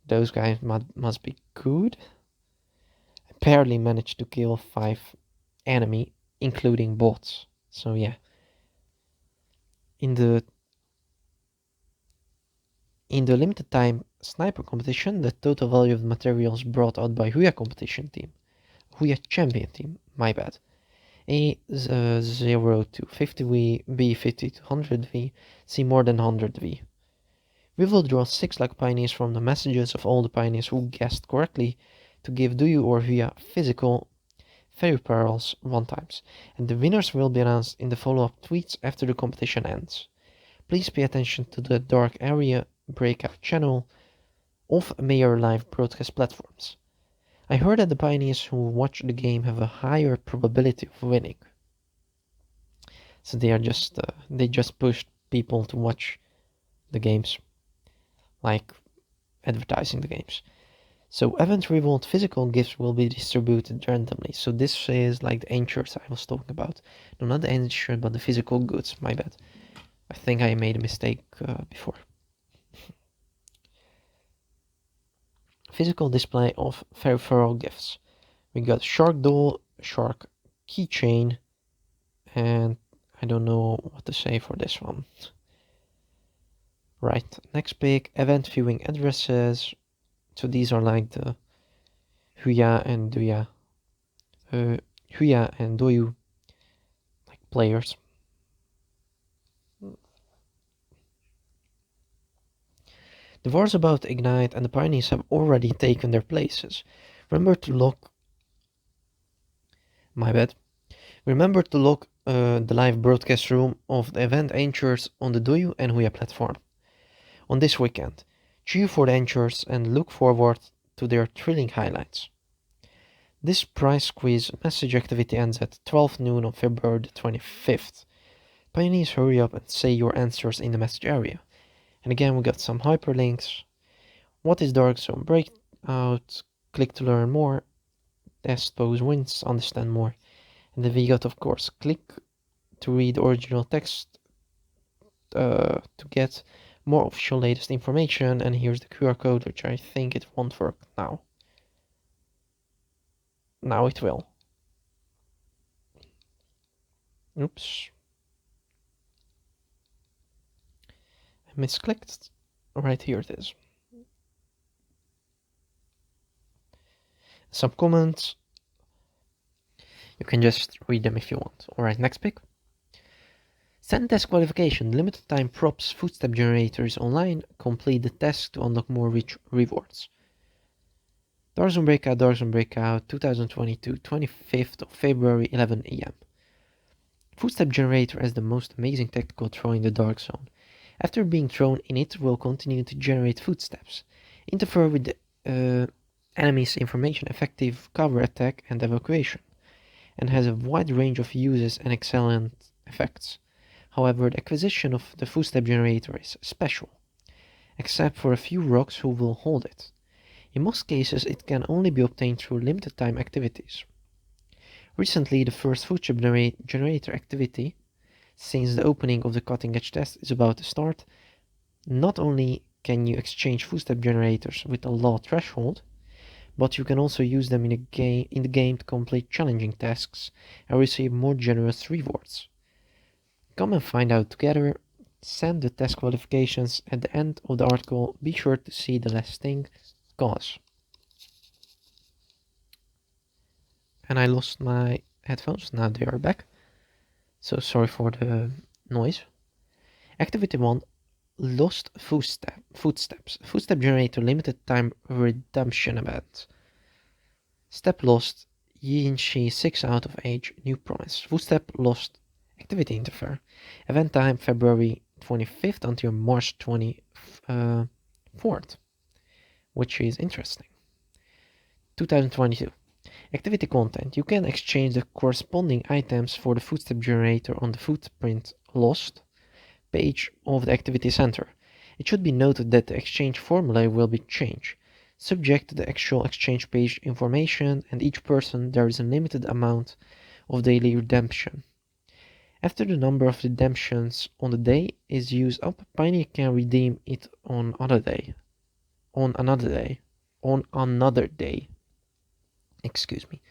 Those guys must be good. I barely managed to kill 5 enemy, including bots. So yeah. In the limited time sniper competition, the total value of the materials brought out by Huya champion team, my bad. A 0 to 50 V, B 50 to 100 V, C more than 100 V. We will draw 6 luck pioneers from the messages of all the pioneers who guessed correctly to give Do You or Huya physical fairy pearls 1 times, and the winners will be announced in the follow-up tweets after the competition ends. Please pay attention to the Dark Area Breakout channel of Mayor Live broadcast platforms. I heard that the pioneers who watch the game have a higher probability of winning. So they just pushed people to watch the games, like advertising the games. So event reward physical gifts will be distributed randomly. So this is like the anchors I was talking about. No, not the anchor, but the physical goods. My bad. I think I made a mistake before. Physical display of peripheral gifts. We got shark doll, shark keychain, and I don't know what to say for this one. Right, next pick, event viewing addresses. So these are like the Huya and Do You like players. The war's about to ignite and the pioneers have already taken their places. Remember to lock the live broadcast room of the event anchors on the Do You and Huya platform. On this weekend, cheer for the anchors and look forward to their thrilling highlights. This prize quiz message activity ends at 12 noon on February the 25th. Pioneers, hurry up and say your answers in the message area. And again, we got some hyperlinks. What is DarkzoneBreaktrough? Click to learn more. Test pose wins, understand more. And then we got, of course, click to read the original text to get more official latest information. And here's the QR code, which I think it won't work now. Now it will. Oops. I misclicked. Right here it is. Some comments. You can just read them if you want. Alright, next pick. Send test qualification. Limited time props footstep generator is online. Complete the test to unlock more rich rewards. DarkzoneBreakout 2022, 25th of February, 11 AM. Footstep generator has the most amazing tactical throw in the Dark Zone. After being thrown in, it will continue to generate footsteps, interfere with the enemy's information, effective cover attack and evacuation, and has a wide range of uses and excellent effects. However, the acquisition of the footstep generator is special, except for a few rocks who will hold it. In most cases, it can only be obtained through limited time activities. Recently, the first footstep generator activity since the opening of the CuttingTheEdge test is about to start. Not only can you exchange footstep generators with a low threshold, but you can also use them in the game to complete challenging tasks and receive more generous rewards. Come and find out together. Send the test qualifications at the end of the article. Be sure to see the listing cause. And I lost my headphones, now they are back. So sorry for the noise. Activity 1, lost footsteps. Footstep generator limited time redemption event. Step lost, Yin Shi 6 out of age, new promise. Footstep lost, activity interfere. Event time February 25th until March 24th, which is interesting. 2022. Activity content. You can exchange the corresponding items for the footstep generator on the footprint lost page of the activity center. It should be noted that the exchange formula will be changed. Subject to the actual exchange page information, and each person there is a limited amount of daily redemption. After the number of redemptions on the day is used up, Pioneer can redeem it on another day. Excuse me.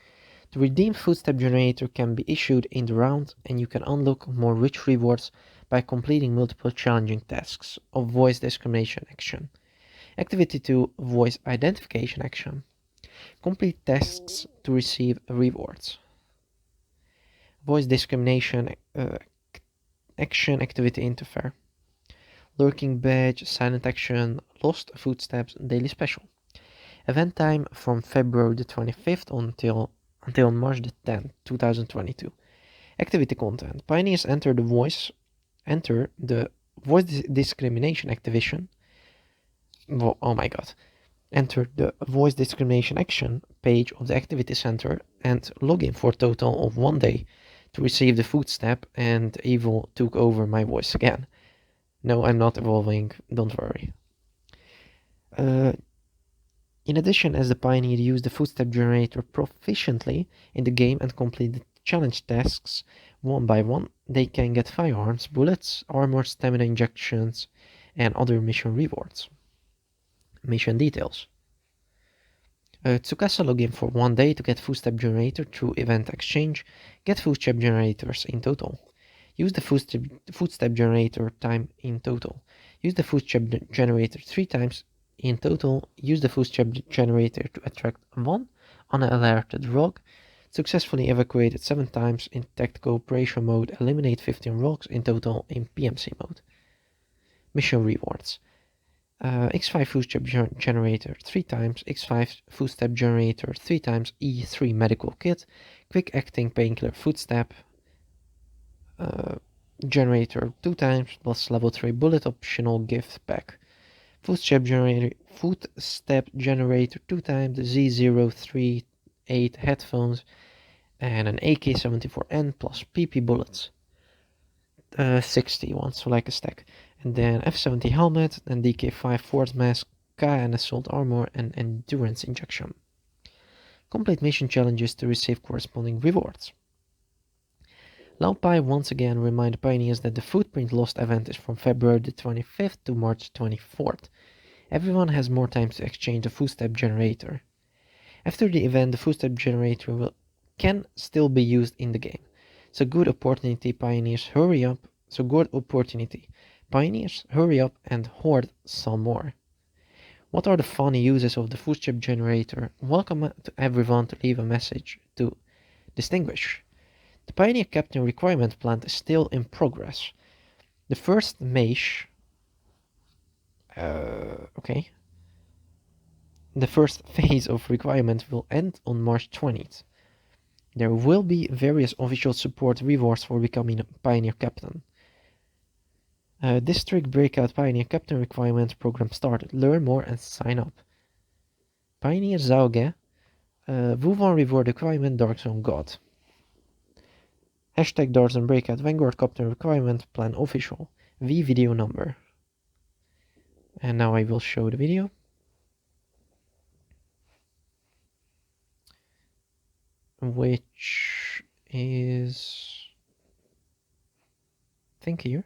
The redeemed footstep generator can be issued in the round, and you can unlock more rich rewards by completing multiple challenging tasks of voice discrimination action. Activity 2, voice identification action. Complete tasks to receive rewards. Voice discrimination action activity interfere. Lurking badge, silent action, lost footsteps, daily special. Event time from February the 25th until March the 10th, 2022. Activity content. Pioneers enter the voice discrimination activation. Oh my god. Enter the voice discrimination action page of the activity center and log in for a total of 1 day to receive the footstep, and evil took over my voice again. No, I'm not evolving, don't worry. In addition, as the Pioneer used the footstep generator proficiently in the game and complete the challenge tasks one by one, they can get firearms, bullets, armor, stamina injections, and other mission rewards. Mission details. Tsukasa login for 1 day to get footstep generator through event exchange. Get footstep generators in total. Use the footstep generator time in total. Use the footstep generator 3 times in total. Use the footstep generator to attract 1 unalerted rogue. Successfully evacuated 7 times in tactical operation mode. Eliminate 15 rogues in total in PMC mode. Mission rewards. X5 footstep generator 3 times, X5 footstep generator 3 times, E3 medical kit, quick acting painkiller footstep generator 2 times, plus level 3 bullet optional gift pack. Footstep generator 2 times, Z038 headphones, and an AK-74N plus PP bullets. 60 ones, so like a stack. And then F70 helmet, and DK5 force mask, K and assault armor, and endurance injection. Complete mission challenges to receive corresponding rewards. Laupai once again remind Pioneers that the footprint lost event is from February the 25th to March 24th. Everyone has more time to exchange the footstep generator. After the event, the footstep generator can still be used in the game. So good opportunity, Pioneers, hurry up. Pioneers, hurry up and hoard some more. What are the fun uses of the footstep generator? Welcome to everyone to leave a message to distinguish. The Pioneer Captain requirement plan is still in progress. The first mesh... The first phase of requirement will end on March 20th. There will be various official support rewards for becoming a Pioneer Captain. District Breakout Pioneer Captain Requirement Program started. Learn more and sign up. Pioneer Zauge. WoW1 Reward Requirement Dark Zone God. Hashtag DarkzoneBreaktrough Vanguard Captain Requirement Plan Official. V video number. And now I will show the video. Which is... I think here.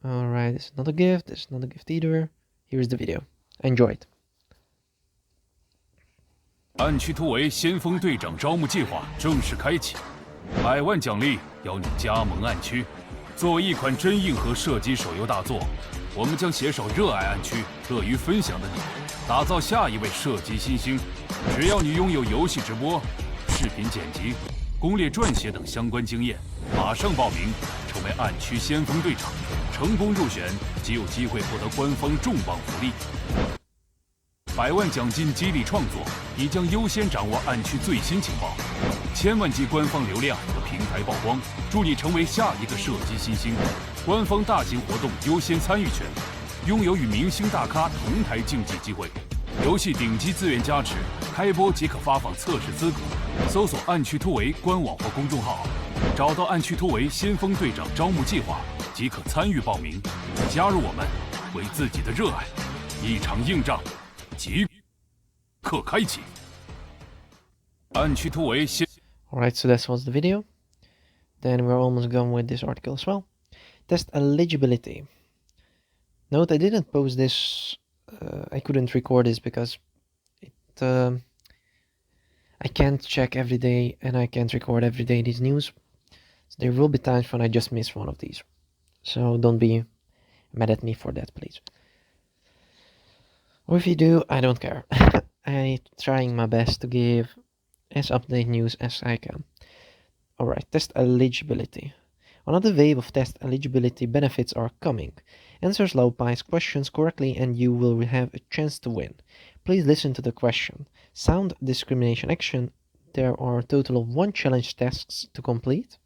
Alright, it's not a gift, it's not a gift either. Here's the video. Enjoy it. 暗区突围先锋队长招募计划正式开启，100万奖励邀你加盟暗区。作为一款真硬核射击手游大作，我们将携手热爱暗区、乐于分享的你，打造下一位射击新星。只要你拥有游戏直播、视频剪辑、攻略撰写等相关经验，马上报名，成为暗区先锋队长。成功入选即有机会获得官方重磅福利，100万奖金激励创作，你将优先掌握暗区最新情报，1000万级官方流量和平台曝光，助你成为下一个射击新星。官方大型活动优先参与权，拥有与明星大咖同台竞技机会。游戏顶级资源加持，开播即可发放测试资格。搜索“暗区突围”官网或公众号，找到“暗区突围先锋队长招募计划”，即可参与报名，加入我们，为自己的热爱，一场硬仗即刻开启。暗区突围先。Alright, so that was the video. Then we're almost done with this article as well. Test eligibility. Note I didn't post this. I couldn't record this because I can't check every day and I can't record every day these news. So there will be times when I just miss one of these. So don't be mad at me for that, please. Or if you do, I don't care. I'm trying my best to give as update news as I can. Alright, test eligibility. Another wave of test eligibility benefits are coming. Answer Slow Pie's questions correctly and you will have a chance to win. Please listen to the question. Sound discrimination action. There are a total of 1 challenge tasks to complete.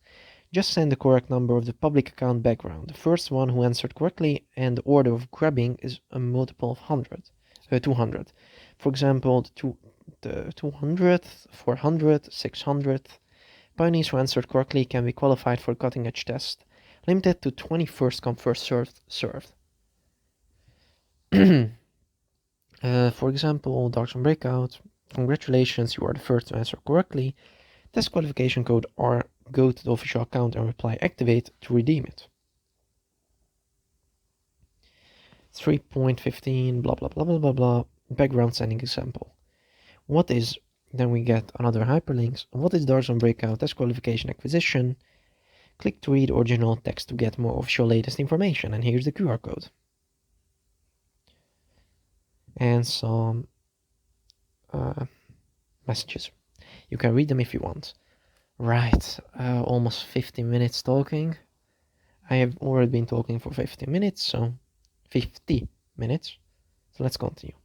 Just send the correct number of the public account background. The first one who answered correctly and the order of grabbing is a multiple of 200. For example, the 200th, 400th, 600th. Pioneers who answered correctly can be qualified for a cutting-edge test, limited to 20 first-come, first-served. For example, DarkzoneBreaktrough, congratulations, you are the first to answer correctly. Test qualification code R, go to the official account and reply activate to redeem it. 3.15, blah, blah, blah, blah, blah, blah, background sending example. What is... Then we get another hyperlinks. What is DarkzoneBreaktrough test qualification acquisition? Click to read original text to get more official latest information. And here's the QR code. And some messages. You can read them if you want. Right, almost 50 minutes talking. I have already been talking for 50 minutes, so 50 minutes. So let's continue.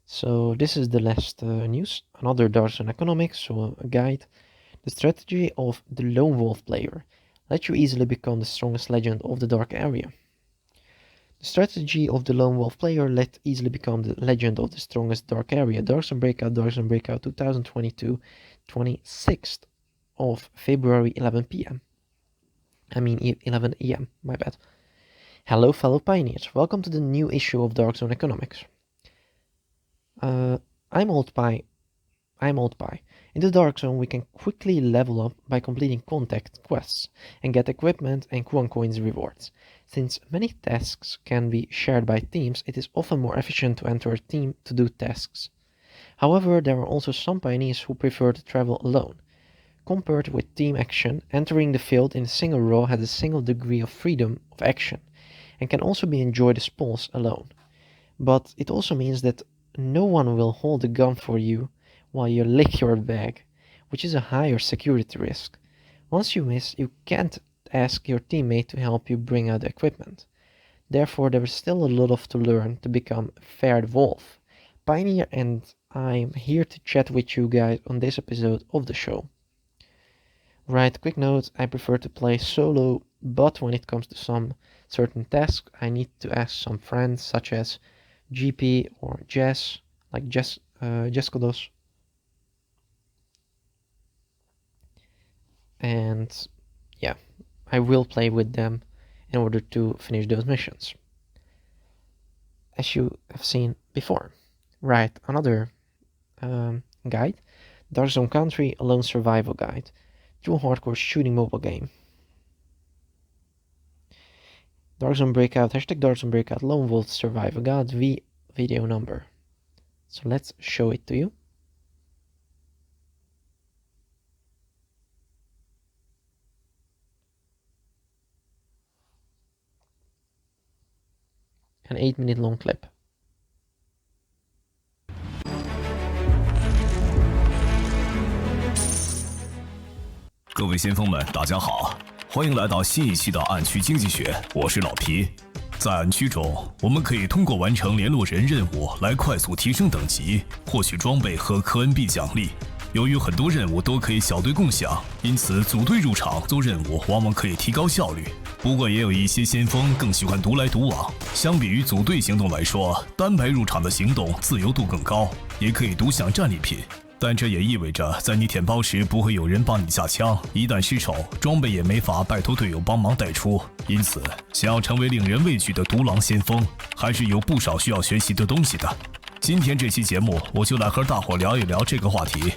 So this is the last news, another Darzone economics, so a guide. The strategy of the lone wolf player lets you easily become the strongest legend of the dark area. The strategy of the lone wolf player let easily become the legend of the strongest dark area. DarkzoneBreaktrough 2022, 26th of February, 11 p.m. I mean 11 a.m. My bad. Hello, fellow pioneers. Welcome to the new issue of Darzone Economics. I'm Old Pie. In the Dark Zone, we can quickly level up by completing contact quests and get equipment and Quan coins rewards. Since many tasks can be shared by teams, it is often more efficient to enter a team to do tasks. However, there are also some pioneers who prefer to travel alone. Compared with team action, entering the field in a single row has a single degree of freedom of action and can also be enjoyed as pulse alone. But it also means that no one will hold a gun for you while you lick your bag, which is a higher security risk. Once you miss, you can't ask your teammate to help you bring out the equipment. Therefore, there is still a lot to learn to become a fair wolf. Pioneer and I'm here to chat with you guys on this episode of the show. Right, quick note, I prefer to play solo, but when it comes to some certain tasks, I need to ask some friends such as GP or Jess, like Jeskodos. And yeah, I will play with them in order to finish those missions, as you have seen before. Right, another guide, Darzone Country Alone Survival Guide, to a hardcore shooting mobile game. DarkzoneBreaktrough, #DarkzoneBreaktrough Lone Wolf Survival Guide, video number. So let's show it to you. An 8-minute long clip. 各位先锋们，大家好，欢迎来到新一期的暗区经济学，我是老皮。在暗区中，我们可以通过完成联络人任务来快速提升等级，获取装备和科恩币奖励。由于很多任务都可以小队共享，因此组队入场做任务往往可以提高效率。不过也有一些先锋更喜欢独来独往，相比于组队行动来说，单排入场的行动自由度更高，也可以独享战利品。但这也意味着，在你舔包时不会有人帮你架枪，一旦失手，装备也没法拜托队友帮忙带出。因此，想要成为令人畏惧的独狼先锋，还是有不少需要学习的东西的。今天这期节目，我就来和大伙聊一聊这个话题。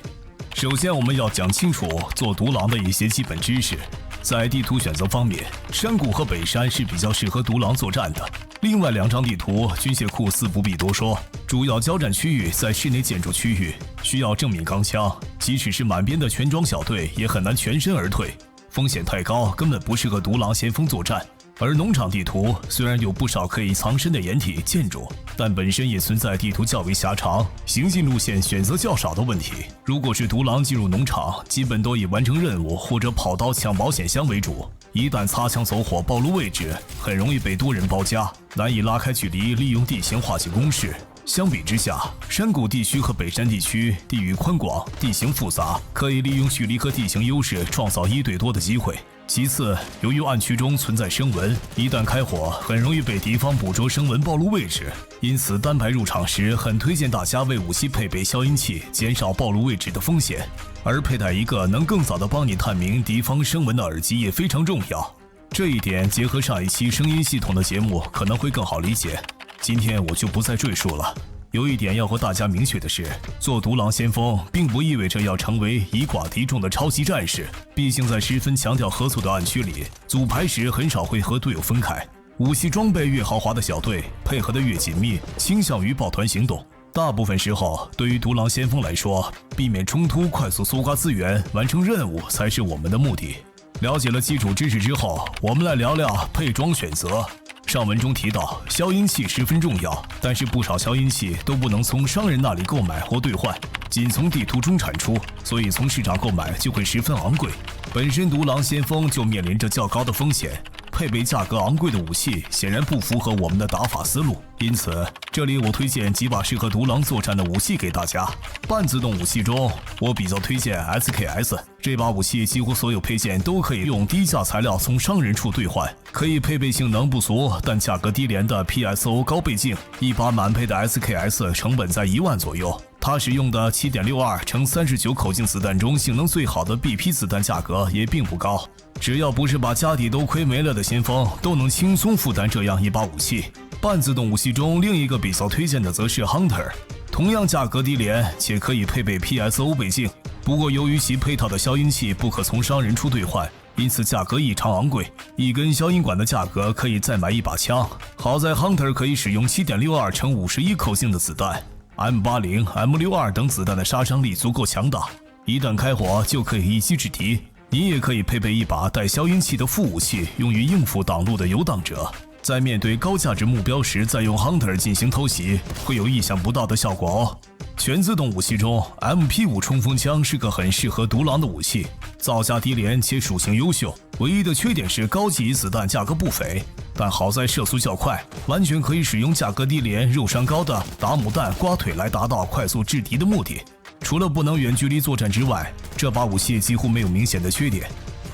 首先，我们要讲清楚做独狼的一些基本知识。在地图选择方面，山谷和北山是比较适合独狼作战的。另外2张地图，军械库4不必多说，主要交战区域在室内建筑区域，需要正面钢枪，即使是满编的全装小队，也很难全身而退，风险太高，根本不适合独狼先锋作战。而农场地图虽然有不少可以藏身的掩体建筑，但本身也存在地图较为狭长、行进路线选择较少的问题。如果是独狼进入农场，基本都以完成任务或者跑刀抢保险箱为主，一旦擦枪走火暴露位置，很容易被多人包夹，难以拉开距离，利用地形化解攻势。相比之下，山谷地区和北山地区地域宽广，地形复杂，可以利用距离和地形优势创造1对多的机会。其次，由于暗区中存在声纹，一旦开火，很容易被敌方捕捉声纹暴露位置，因此单排入场时，很推荐大家为武器配备消音器，减少暴露位置的风险。而佩戴一个能更早的帮你探明敌方声纹的耳机也非常重要。这一点结合上一期声音系统的节目可能会更好理解，今天我就不再赘述了。有一点要和大家明确的是，做独狼先锋并不意味着要成为以寡敌众的超级战士，毕竟在十分强调合作的暗区里，组牌时很少会和队友分开。武器装备越豪华的小队，配合得越紧密，倾向于抱团行动。大部分时候，对于独狼先锋来说，避免冲突，快速搜刮资源，完成任务才是我们的目的。了解了基础知识之后，我们来聊聊配装选择。上文中提到，消音器十分重要，但是不少消音器都不能从商人那里购买或兑换，仅从地图中产出，所以从市场购买就会十分昂贵。本身独狼先锋就面临着较高的风险，配备价格昂贵的武器显然不符合我们的打法思路。因此，这里我推荐几把适合独狼作战的武器给大家。半自动武器中，我比较推荐 SKS。这把武器几乎所有配件都可以用低价材料从商人处兑换，可以配备性能不俗但价格低廉的 PSO 高倍镜。一把满配的 SKS 成本在1万左右。它使用的 7.62×39口径子弹中性能最好的 BP 子弹价格也并不高，只要不是把家底都亏没了的先锋，都能轻松负担这样一把武器。半自动武器中另一个比较推荐的则是 Hunter， 同样价格低廉，且可以配备 PSO 倍镜。不过由于其配套的消音器不可从商人处兑换，因此价格异常昂贵，一根消音管的价格可以再买一把枪。好在 Hunter 可以使用 7.62×51口径的子弹， M80、M62 等子弹的杀伤力足够强大，一旦开火就可以一击制敌。你也可以配备一把带消音器的副武器，用于应付挡路的游荡者。在面对高价值目标时，再用 Hunter 进行偷袭，会有意想不到的效果哦。全自动武器中 ，MP5 冲锋枪是个很适合独狼的武器，造价低廉且属性优秀。唯一的缺点是高级子弹价格不菲，但好在射速较快，完全可以使用价格低廉、肉伤高的打母弹刮腿来达到快速制敌的目的。除了不能远距离作战之外，这把武器几乎没有明显的缺点。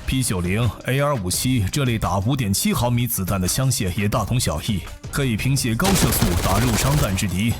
P90、AR57 这类打 5.7 毫米子弹的枪械也大同小异，可以凭借高射速打肉伤弹制敌。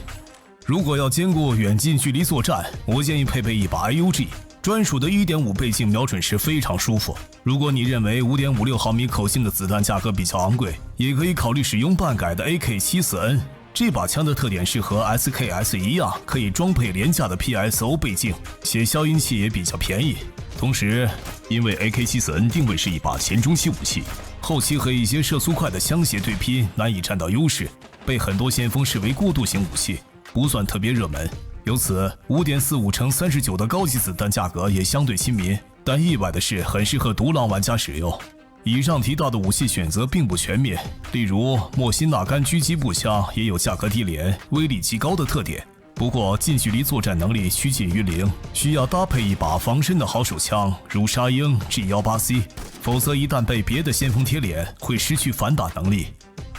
如果要兼顾远近距离作战，我建议配备一把 AUG， 专属的 1.5 倍镜瞄准时非常舒服。如果你认为 5.56 毫米口径的子弹价格比较昂贵，也可以考虑使用半改的 AK74N。这把枪的特点是和 SKS 一样，可以装配廉价的 PSO 倍镜，且消音器也比较便宜。同时，因为 AK74N 定位是一把前中期武器，后期和一些射速快的枪械对拼难以占到优势，被很多先锋视为过渡型武器，不算特别热门。由此 5.45×39 的高级子弹价格也相对亲民，但意外的是很适合独狼玩家使用。以上提到的武器选择并不全面，例如莫辛纳甘狙击步枪也有价格低廉、威力极高的特点。不过近距离作战能力趋近于零，需要搭配一把防身的好手枪，如沙鹰 G18C， 否则一旦被别的先锋贴脸，会失去反打能力。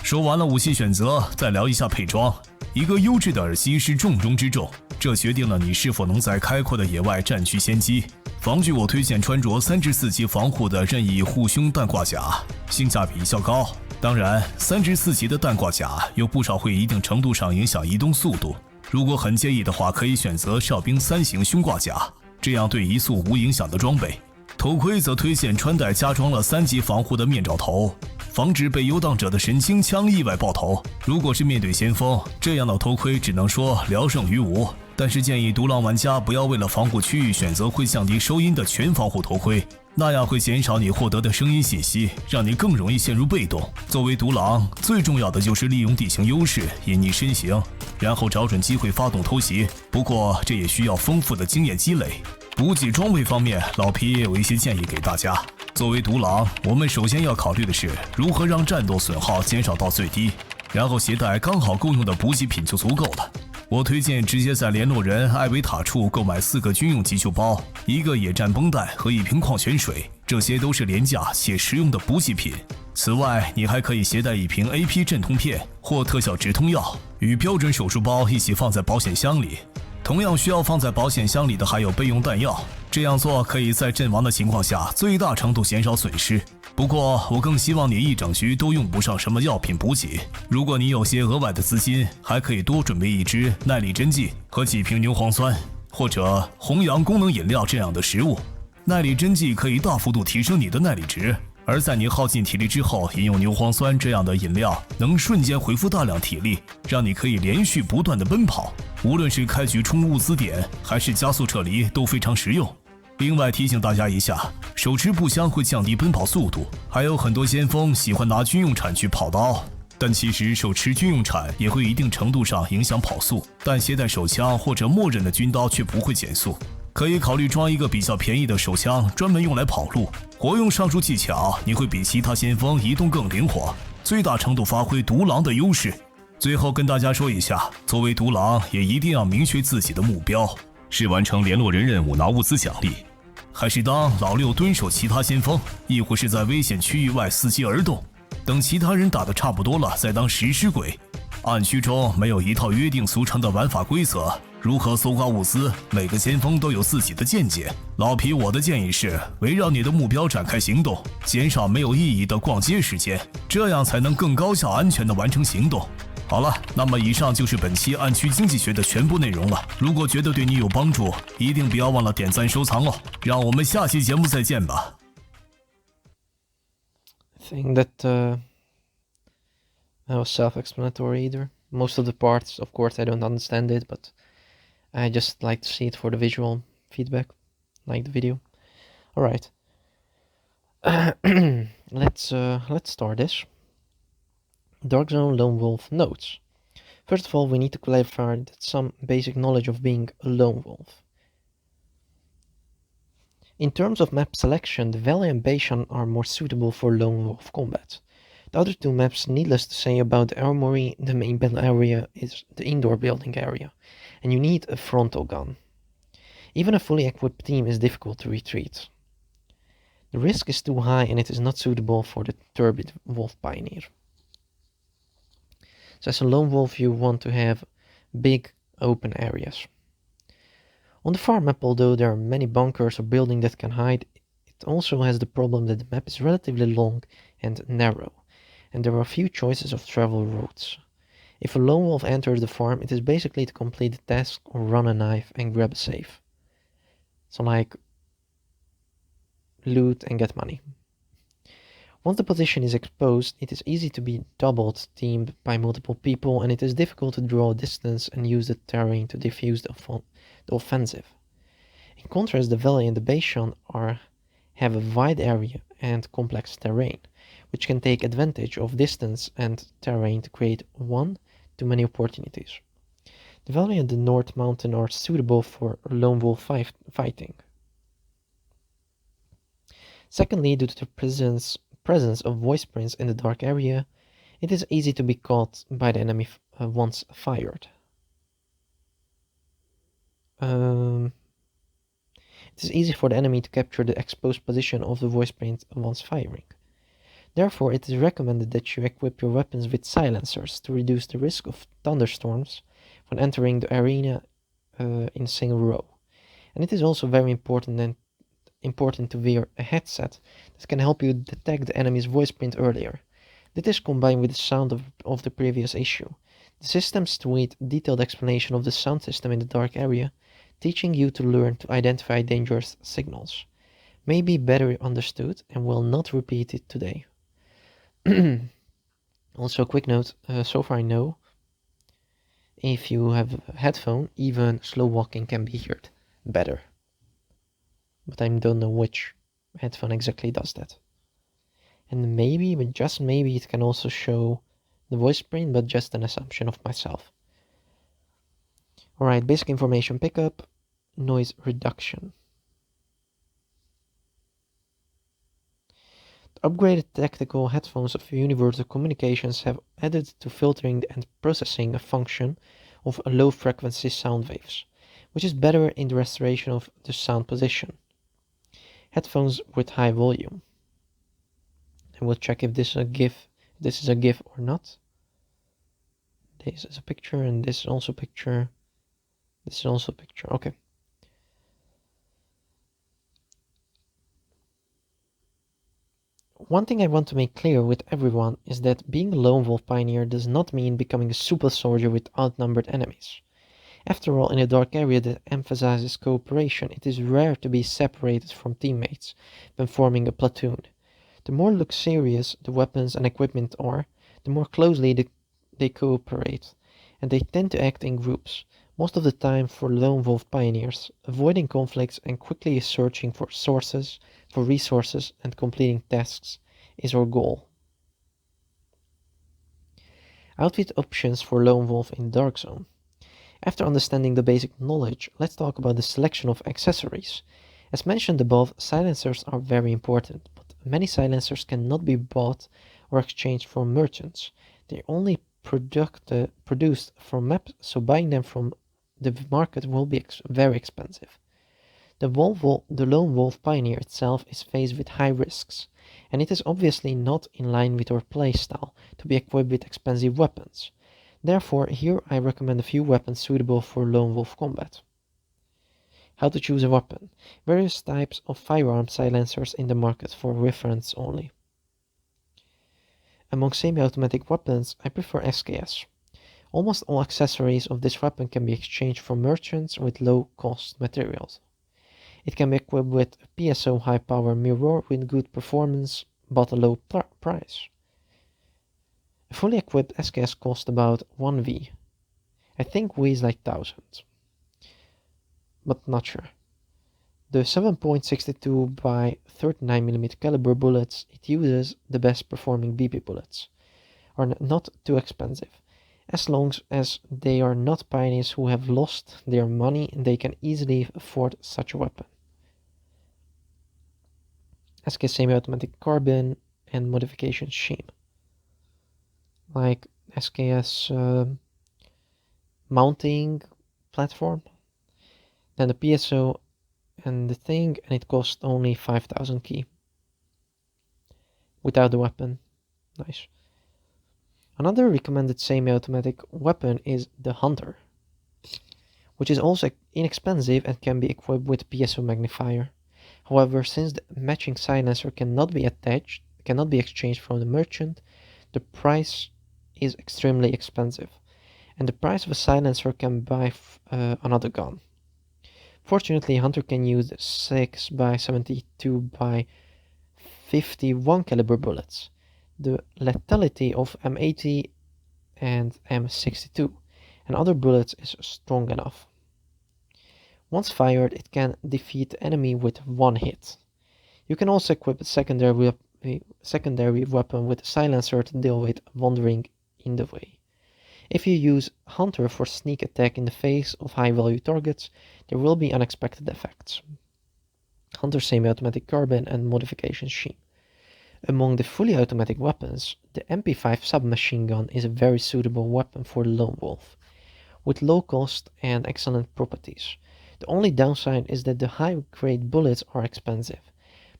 说完了武器选择，再聊一下配装。一个优质的耳机是重中之重，这决定了你是否能在开阔的野外占据先机。防具我推荐穿着3至4级防护的任意护胸弹挂甲，性价比较高。当然，3至4级的弹挂甲有不少会一定程度上影响移动速度。如果很介意的话，可以选择哨兵3型胸挂甲，这样对移速无影响的装备。头盔则推荐穿戴加装了3级防护的面罩头，防止被游荡者的神经枪意外爆头。如果是面对先锋，这样的头盔只能说聊胜于无。但是建议独狼玩家不要为了防护区域选择会降低收音的全防护头盔，那样会减少你获得的声音信息，让你更容易陷入被动。作为独狼，最重要的就是利用地形优势隐匿身形，然后找准机会发动偷袭。不过这也需要丰富的经验积累。补给装备方面，老皮也有一些建议给大家。作为独狼，我们首先要考虑的是如何让战斗损耗减少到最低，然后携带刚好够用的补给品就足够了。我推荐直接在联络人艾维塔处购买4个军用急救包、1个野战绷带和1瓶矿泉水，这些都是廉价且实用的补给品。此外，你还可以携带1瓶 AP 镇痛片或特效止痛药，与标准手术包一起放在保险箱里。同样需要放在保险箱里的还有备用弹药，这样做可以在阵亡的情况下最大程度减少损失。不过我更希望你一整局都用不上什么药品补给，如果你有些额外的资金，还可以多准备1支耐力针剂和几瓶牛磺酸或者红羊功能饮料这样的食物。耐力针剂可以大幅度提升你的耐力值，而在你耗尽体力之后，饮用牛磺酸这样的饮料能瞬间恢复大量体力，让你可以连续不断的奔跑，无论是开局冲物资点还是加速撤离都非常实用。另外提醒大家一下，手持步枪会降低奔跑速度，还有很多先锋喜欢拿军用铲去跑刀，但其实手持军用铲也会一定程度上影响跑速，但携带手枪或者默认的军刀却不会减速。可以考虑装一个比较便宜的手枪，专门用来跑路。活用上述技巧，你会比其他先锋移动更灵活，最大程度发挥独狼的优势。最后跟大家说一下，作为独狼也一定要明确自己的目标，是完成联络人任务拿物资奖励，还是当老六蹲守其他先锋，亦或是在危险区域外伺机而动，等其他人打得差不多了再当食尸鬼。暗区中没有一套约定俗成的玩法规则，如何搜刮物资，每个先锋都有自己的见解。老皮我的建议是，围绕你的目标展开行动，减少没有意义的逛街时间，这样才能更高效安全地完成行动。好了，那么以上就是本期暗区经济学的全部内容了。如果觉得对你有帮助，一定不要忘了点赞收藏哦。让我们下期节目再见吧。I think that was self-explanatory either. Most of the parts, of course, I don't understand it, but I just like to see it for the visual feedback, like the video. All right, let's start this. Dark Zone Lone Wolf notes. First of all, we need to clarify that some basic knowledge of being a lone wolf. In terms of map selection, the Valley and Beishan are more suitable for lone wolf combat. The other two maps, needless to say, about the armory, the main battle area is the indoor building area, and you need a frontal gun. Even a fully equipped team is difficult to retreat. The risk is too high and it is not suitable for the turbid wolf pioneer. So as a lone wolf you want to have big open areas. On the far map, although there are many bunkers or buildings that can hide, it also has the problem that the map is relatively long and narrow, and there are few choices of travel routes. If a lone wolf enters the farm, it is basically to complete the task or run a knife and grab a safe. So like loot and get money. Once the position is exposed, it is easy to be doubled, teamed by multiple people, and it is difficult to draw a distance and use the terrain to defuse the offensive. In contrast, the Valley and the Beishan have a wide area and complex terrain, which can take advantage of distance and terrain to create one-to-many opportunities. The Valley and the North Mountain are suitable for lone wolf fighting. Secondly, due to the presence of voice prints in the dark area, it is easy to be caught by the enemy once fired. it is easy for the enemy to capture the exposed position of the voice print once firing. Therefore, it is recommended that you equip your weapons with silencers to reduce the risk of thunderstorms when entering the arena in a single row. And it is also very important to wear a headset that can help you detect the enemy's voice print earlier. This is combined with the sound of the previous issue. The system's tweet detailed explanation of the sound system in the dark area, teaching you to learn to identify dangerous signals, may be better understood and will not repeat it today. Also, a quick note, so far I know, if you have a headphone, even slow walking can be heard better. But I don't know which headphone exactly does that. And maybe, but just maybe, it can also show the voice print, but just an assumption of myself. Alright, basic information pickup, noise reduction. The upgraded tactical headphones of Universal Communications have added to filtering and processing a function of low frequency sound waves, which is better in the restoration of the sound position. Headphones with high volume. And we'll check if this is a GIF or not. This is a picture, and this is also a picture. This is also a picture. Okay. One thing I want to make clear with everyone is that being a lone wolf pioneer does not mean becoming a super soldier with outnumbered enemies. After all, in a dark area that emphasizes cooperation, it is rare to be separated from teammates when forming a platoon. The more luxurious the weapons and equipment are, the more closely they cooperate, and they tend to act in groups, most of the time for lone wolf pioneers, avoiding conflicts and quickly searching for resources and completing tasks is our goal. Outfit options for lone wolf in Dark Zone. After understanding the basic knowledge, let's talk about the selection of accessories. As mentioned above, silencers are very important, but many silencers cannot be bought or exchanged from merchants. They are only produced from maps, so buying them from the market will be very expensive. The lone wolf pioneer itself is faced with high risks, and it is obviously not in line with our playstyle to be equipped with expensive weapons. Therefore, here I recommend a few weapons suitable for lone wolf combat. How to choose a weapon. Various types of firearm silencers in the market for reference only. Among semi-automatic weapons, I prefer SKS. Almost all accessories of this weapon can be exchanged from merchants with low-cost materials. It can be equipped with a PSO high-power mirror with good performance, but a low price. A fully equipped SKS costs about 1V. I think V is like 1000, but not sure. The 7.62 by 39mm caliber bullets it uses, the best performing BP bullets, are not too expensive. As long as they are not pioneers who have lost their money, they can easily afford such a weapon. SKS semi-automatic carbine and modification scheme, like SKS mounting platform, then the PSO and the thing, and it costs only 5000 key without the weapon. Nice. Another recommended semi-automatic weapon is the Hunter, which is also inexpensive and can be equipped with PSO magnifier. However, since the matching silencer cannot be exchanged from the merchant, the price is extremely expensive, and the price of a silencer can buy another gun. Fortunately, Hunter can use 6 by 72 by 51 caliber bullets. The lethality of M80 and M62 and other bullets is strong enough. Once fired, it can defeat the enemy with one hit. You can also equip a secondary weapon with a silencer to deal with wandering in the way. If you use Hunter for sneak attack in the face of high-value targets, there will be unexpected effects. Hunter semi-automatic carbine and modification scheme. Among the fully automatic weapons, the MP5 submachine gun is a very suitable weapon for the lone wolf, with low cost and excellent properties. The only downside is that the high-grade bullets are expensive,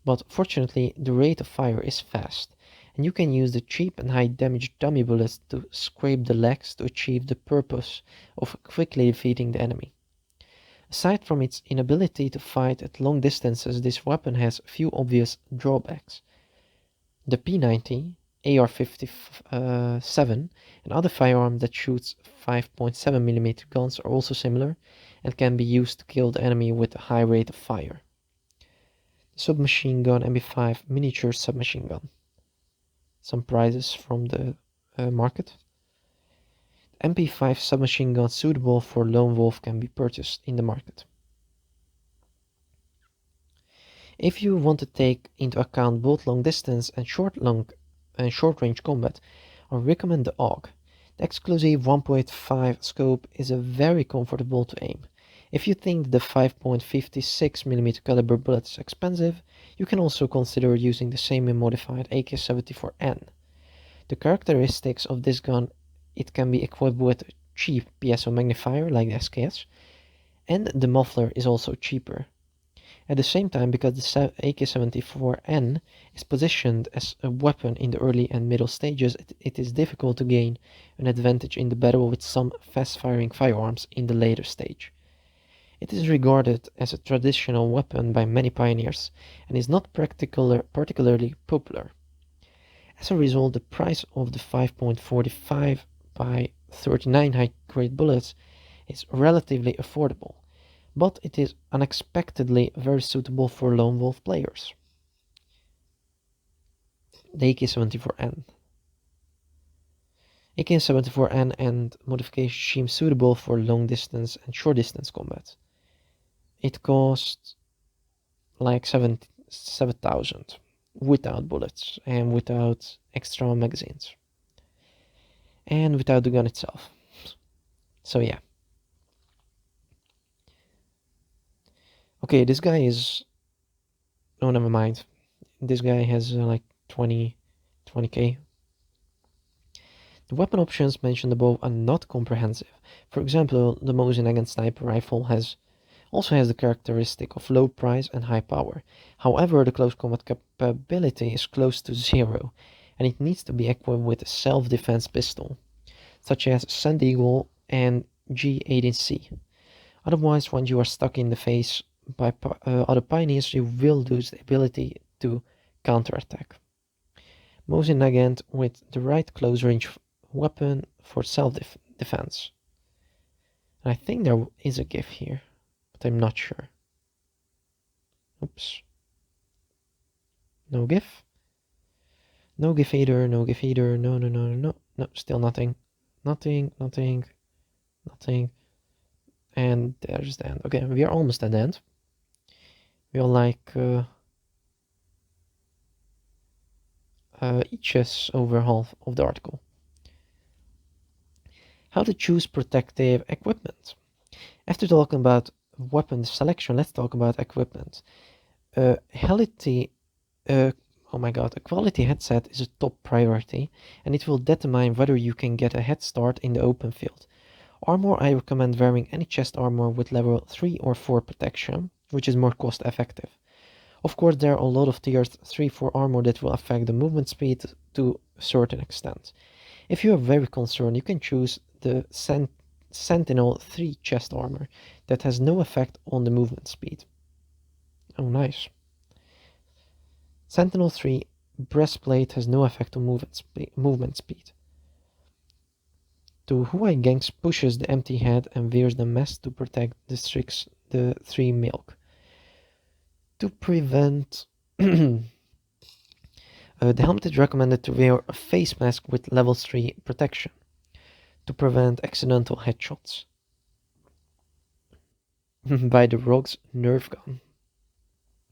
but fortunately the rate of fire is fast, and you can use the cheap and high-damage dummy bullets to scrape the legs to achieve the purpose of quickly defeating the enemy. Aside from its inability to fight at long distances, this weapon has few obvious drawbacks. The P90, AR-57, and other firearms that shoots 5.7mm guns are also similar and can be used to kill the enemy with a high rate of fire. The submachine gun MP5 miniature submachine gun. Some prizes from the market. The MP5 submachine gun suitable for lone wolf can be purchased in the market. If you want to take into account both long distance and short range combat, I recommend the AUG. The exclusive 1.5 scope is very comfortable to aim. If you think the 5.56mm caliber bullet is expensive, you can also consider using the semi-modified AK-74N. The characteristics of this gun: it can be equipped with a cheap piezo magnifier like the SKS, and the muffler is also cheaper. At the same time, because the AK-74N is positioned as a weapon in the early and middle stages, it is difficult to gain an advantage in the battle with some fast-firing firearms in the later stage. It is regarded as a traditional weapon by many pioneers and is not particularly popular. As a result, the price of the 5.45 by 39 high-grade bullets is relatively affordable, but it is unexpectedly very suitable for lone wolf players. The AK-74N. AK-74N and modifications seem suitable for long distance and short distance combat. It costs like 7,000 without bullets and without extra magazines and without the gun itself. So yeah. Okay, this guy is... Oh, never mind. This guy has like 20k. The weapon options mentioned above are not comprehensive. For example, the Mosin sniper rifle also has the characteristic of low price and high power. However, the close combat capability is close to zero, and it needs to be equipped with a self-defense pistol, such as Sand Eagle and G18C. Otherwise, when you are stuck in the face by other pioneers, you will lose the ability to counterattack. Mosin Nagant with the right close range weapon for self-defense. I think there is a GIF here, but I'm not sure. Oops. No GIF? No GIF either, no GIF either, no, still nothing. Nothing. And there's the end. Okay, we are almost at the end. We are like each over half of the article. How to choose protective equipment. After talking about weapon selection, let's talk about equipment. A quality headset is a top priority, and it will determine whether you can get a head start in the open field. Armor, I recommend wearing any chest armor with level 3 or 4 protection, which is more cost effective. Of course, there are a lot of tiers 3-4 armor that will affect the movement speed to a certain extent. If you are very concerned, you can choose the Sentinel 3 chest armor that has no effect on the movement speed. Oh, nice. Sentinel 3 breastplate has no effect on movement speed. The Huai Gangs pushes the empty head and wears the mask to protect the 3 milk. To prevent... the helmet is recommended to wear a face mask with level 3 protection to prevent accidental headshots by the rogue's nerve gun.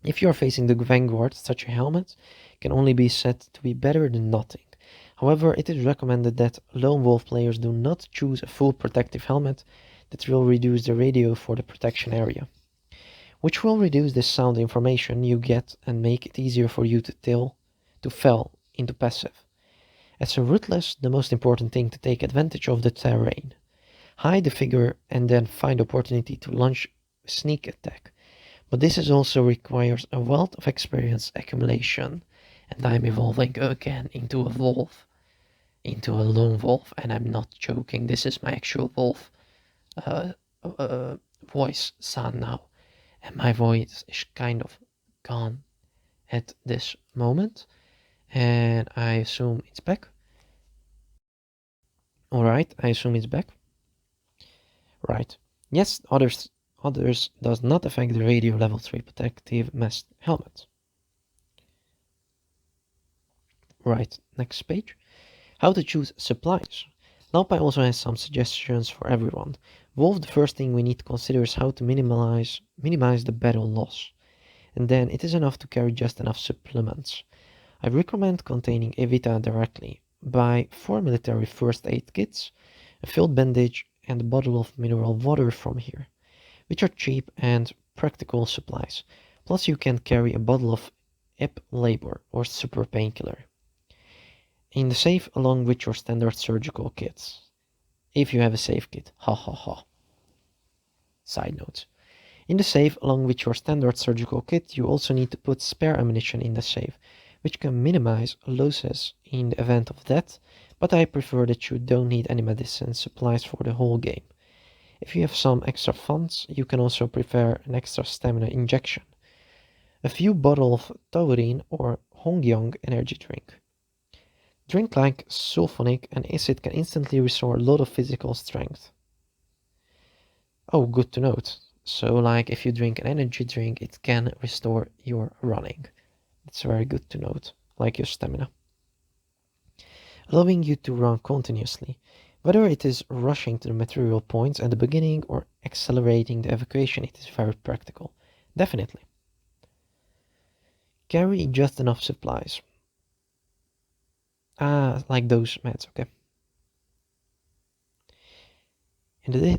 If you are facing the Vanguard, such a helmet can only be said to be better than nothing. However, it is recommended that lone wolf players do not choose a full protective helmet that will reduce the radio for the protection area, which will reduce the sound information you get and make it easier for you to fall into passive. As a rootless, the most important thing to take advantage of the terrain. Hide the figure and then find opportunity to launch sneak attack. But this is also requires a wealth of experience accumulation, and I'm evolving again into a wolf, into a lone wolf, and I'm not joking. This is my actual wolf voice sound now, and my voice is kind of gone at this moment, and I assume it's back. Alright, I assume it's back. Right. Yes, others does not affect the radio level 3 protective mask helmet. Right, next page. How to choose supplies. Laupai also has some suggestions for everyone. Wolf, the first thing we need to consider is how to minimize the battle loss. And then it is enough to carry just enough supplements. I recommend containing Evita directly. Buy 4 military first aid kits, a filled bandage, and a bottle of mineral water from here, which are cheap and practical supplies. Plus you can carry a bottle of Ep Labor or super painkiller in the safe along with your standard surgical kits. If you have a safe kit, ha ha ha. Side note. In the safe along with your standard surgical kit, you also need to put spare ammunition in the safe, which can minimize losses in the event of death, but I prefer that you don't need any medicine supplies for the whole game. If you have some extra funds, you can also prepare an extra stamina injection, a few bottles of taurine or Hongyang energy drink. Drink like sulfonic and acid can instantly restore a lot of physical strength. Oh, good to note. So like if you drink an energy drink, it can restore your running. It's very good to note, like your stamina. Allowing you to run continuously, whether it is rushing to the material points at the beginning or accelerating the evacuation, it is very practical. Definitely. Carry just enough supplies. Like those meds, okay.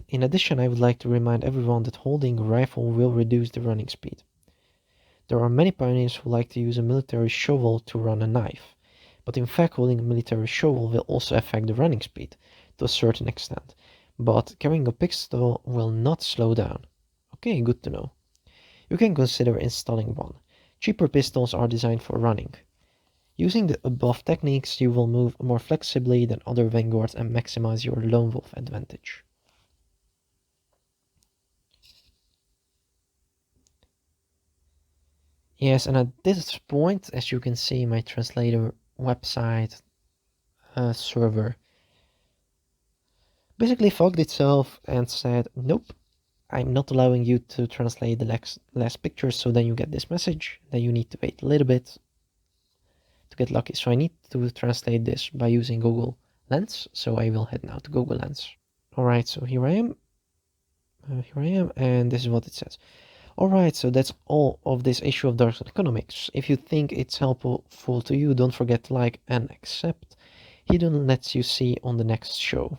In addition, I would like to remind everyone that holding a rifle will reduce the running speed. There are many pioneers who like to use a military shovel to run a knife, but in fact holding a military shovel will also affect the running speed to a certain extent, but carrying a pistol will not slow down. Okay, good to know. You can consider installing one. Cheaper pistols are designed for running. Using the above techniques, you will move more flexibly than other vanguards and maximize your lone wolf advantage. Yes, and at this point, as you can see, my translator website server basically fogged itself and said, nope, I'm not allowing you to translate the last pictures, so then you get this message that you need to wait a little bit to get lucky. So I need to translate this by using Google Lens, so I will head now to Google Lens. Alright, so here I am, and this is what it says. Alright, so that's all of this issue of Dark Zone Economics. If you think it's helpful to you, don't forget to like and accept. Hidden lets you see on the next show.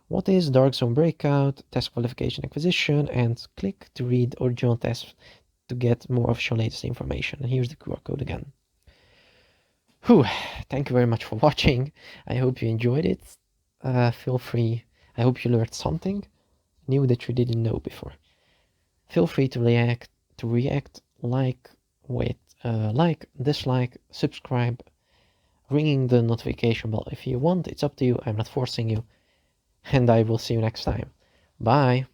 What is Dark Zone Breakout, test qualification acquisition, and click to read original tests to get more of your latest information. And here's the QR code again. Whew, thank you very much for watching. I hope you enjoyed it. Feel free, I hope you learned something new that you didn't know before. Feel free to react, like, dislike, subscribe, ringing the notification bell if you want. It's up to you. I'm not forcing you. And I will see you next time. Bye.